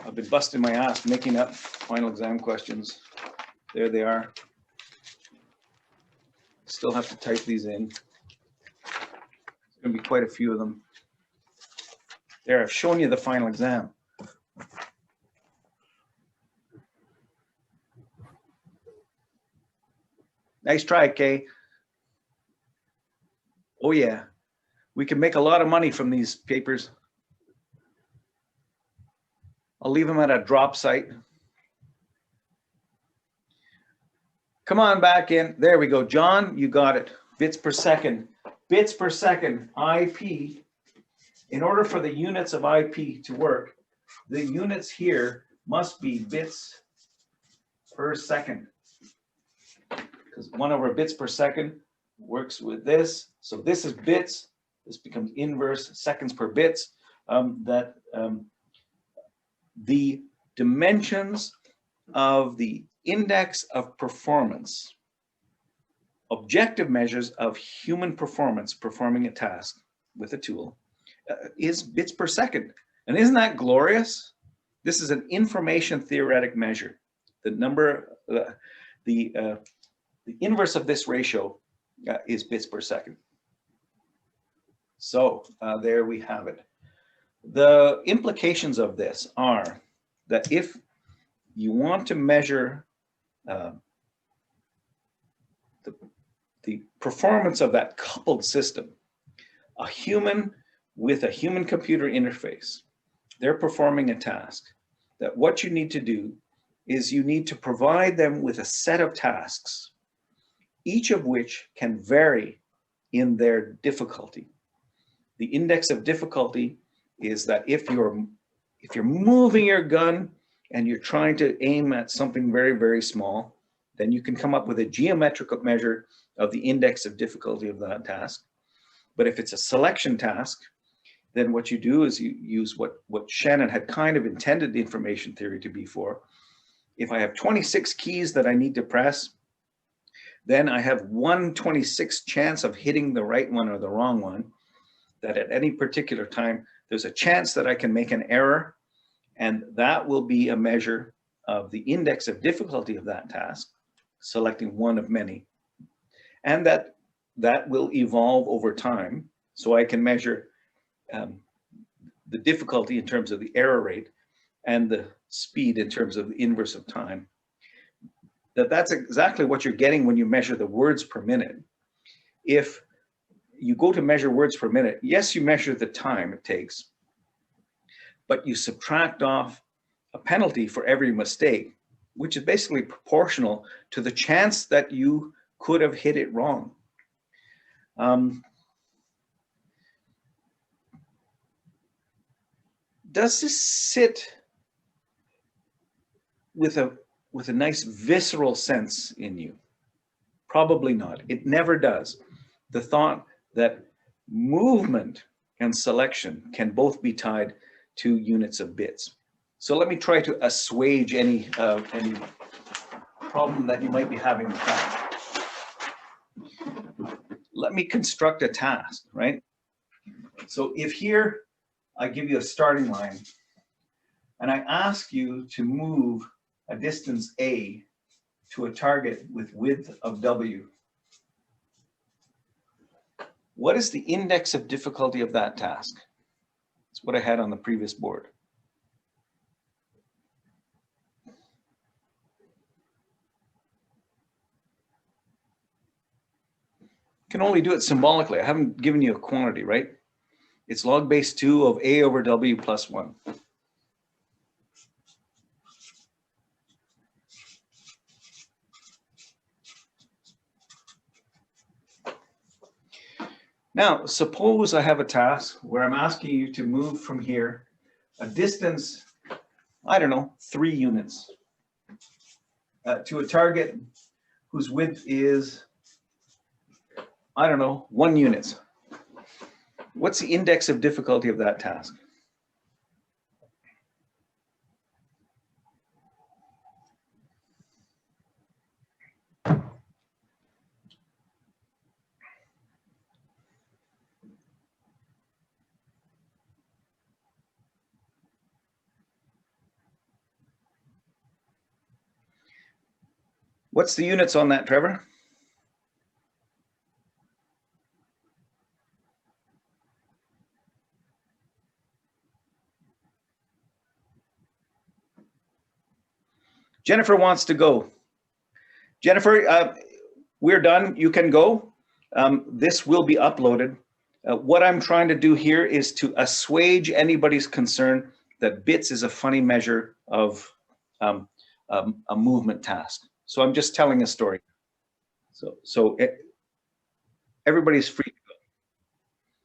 I've been busting my ass making up final exam questions. There they are. Still have to type these in. There's going to be quite a few of them. There, I've shown you the final exam. Nice try, Kay. Oh yeah, we can make a lot of money from these papers. I'll leave them at a drop site. Come on back in. There we go. John, you got it. Bits per second. Bits per second, IP. In order for the units of IP to work, the units here must be bits per second. Because 1 over bits per second works with this. So this is bits. This becomes inverse seconds per bits. The dimensions of the index of performance, objective measures of human performance performing a task with a tool, is bits per second. And isn't that glorious? This is an information theoretic measure. The number, the inverse of this ratio is bits per second. So there we have it. The implications of this are that if you want to measure the performance of that coupled system, a human with a human computer interface, they're performing a task, that what you need to do is you need to provide them with a set of tasks, each of which can vary in their difficulty. The index of difficulty is that if you're moving your gun and you're trying to aim at something very, very small, then you can come up with a geometrical measure of the index of difficulty of that task. But if it's a selection task, then what you do is you use what Shannon had kind of intended the information theory to be for. If I have 26 keys that I need to press, then I have 1/26 chance of hitting the right one or the wrong one, that at any particular time, there's a chance that I can make an error, and that will be a measure of the index of difficulty of that task, selecting one of many. And that will evolve over time, so I can measure the difficulty in terms of the error rate and the speed in terms of the inverse of time. That's exactly what you're getting when you measure the words per minute. If you go to measure words per minute, yes, you measure the time it takes, but you subtract off a penalty for every mistake, which is basically proportional to the chance that you could have hit it wrong. Does this sit with a nice visceral sense in you? Probably not. It never does. The thought that movement and selection can both be tied to units of bits. So let me try to assuage any problem that you might be having with that. Let me construct a task, right? So if here I give you a starting line and I ask you to move a distance A to a target with width of W, what is the index of difficulty of that task? It's what I had on the previous board. Can only do it symbolically. I haven't given you a quantity, right? It's log base 2 of A over W plus 1. Now, suppose I have a task where I'm asking you to move from here a distance, I don't know, 3 units to a target whose width is, I don't know, 1 unit. What's the index of difficulty of that task? What's the units on that, Trevor? Jennifer wants to go. Jennifer, we're done. You can go. This will be uploaded. What I'm trying to do here is to assuage anybody's concern that bits is a funny measure of a movement task. So I'm just telling a story. So everybody's free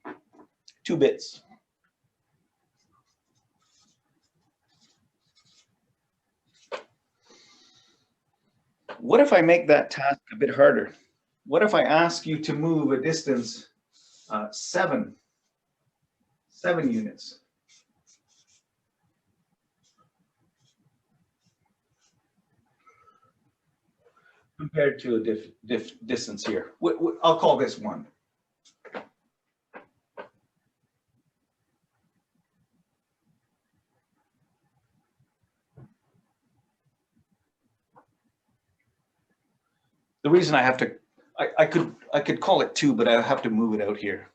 to go. 2 bits. What if I make that task a bit harder? what if I ask you to move a distance 7 units? Compared to a distance here. I'll call this 1. The reason I have to, I could call it 2, but I have to move it out here.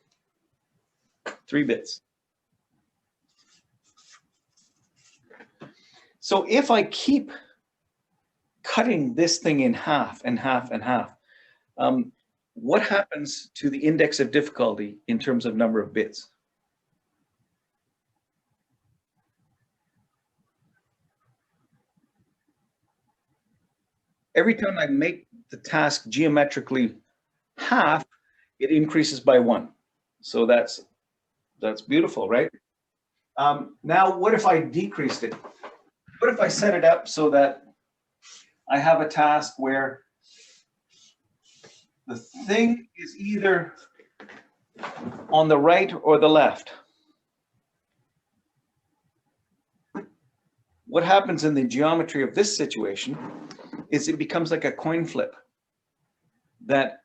3 bits. So if I keep cutting this thing in half and half and half, what happens to the index of difficulty in terms of number of bits? Every time I make the task geometrically half, it increases by 1. So that's beautiful, right? Now, what if I decreased it? What if I set it up so that I have a task where the thing is either on the right or the left? What happens in the geometry of this situation is it becomes like a coin flip, that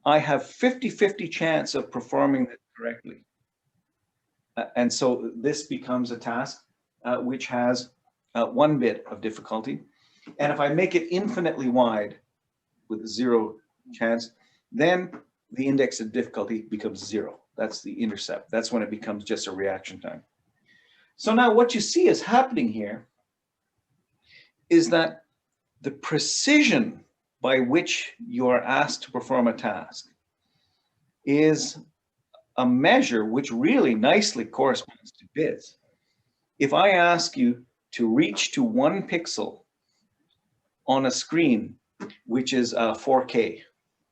I have 50-50 chance of performing it correctly. And so this becomes a task which has 1 bit of difficulty. And if I make it infinitely wide with 0 chance, then the index of difficulty becomes 0. That's the intercept. That's when it becomes just a reaction time. So now what you see is happening here is that the precision by which you are asked to perform a task is a measure which really nicely corresponds to bits. If I ask you to reach to 1 pixel on a screen, which is 4K,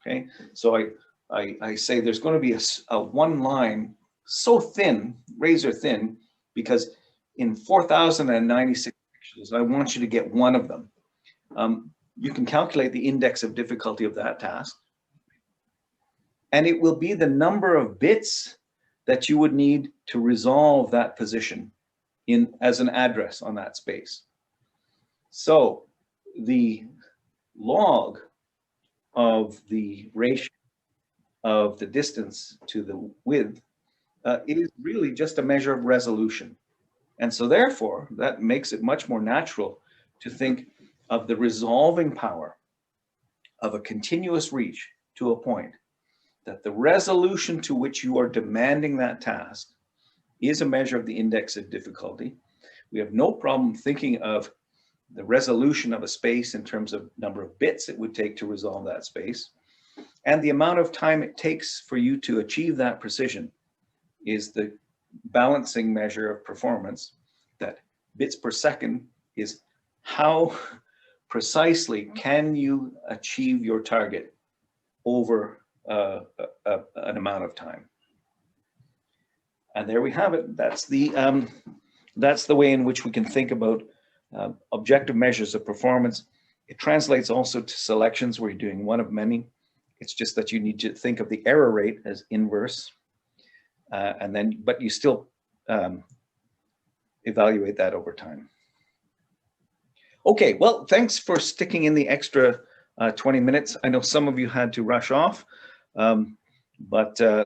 okay? So I say there's going to be a 1 line so thin, razor thin, because in 4,096 pixels, I want you to get 1 of them. You can calculate the index of difficulty of that task. And it will be the number of bits that you would need to resolve that position as an address on that space. So the log of the ratio of the distance to the width is really just a measure of resolution. And so therefore, that makes it much more natural to think of the resolving power of a continuous reach to a point, that the resolution to which you are demanding that task is a measure of the index of difficulty. We have no problem thinking of the resolution of a space in terms of number of bits it would take to resolve that space. And the amount of time it takes for you to achieve that precision is the balancing measure of performance. That bits per second is how precisely can you achieve your target over an amount of time. And there we have it. That's the way in which we can think about objective measures of performance. It translates also to selections where you're doing one of many. It's just that you need to think of the error rate as inverse, but you still evaluate that over time. Okay, well, thanks for sticking in the extra 20 minutes. I know some of you had to rush off, but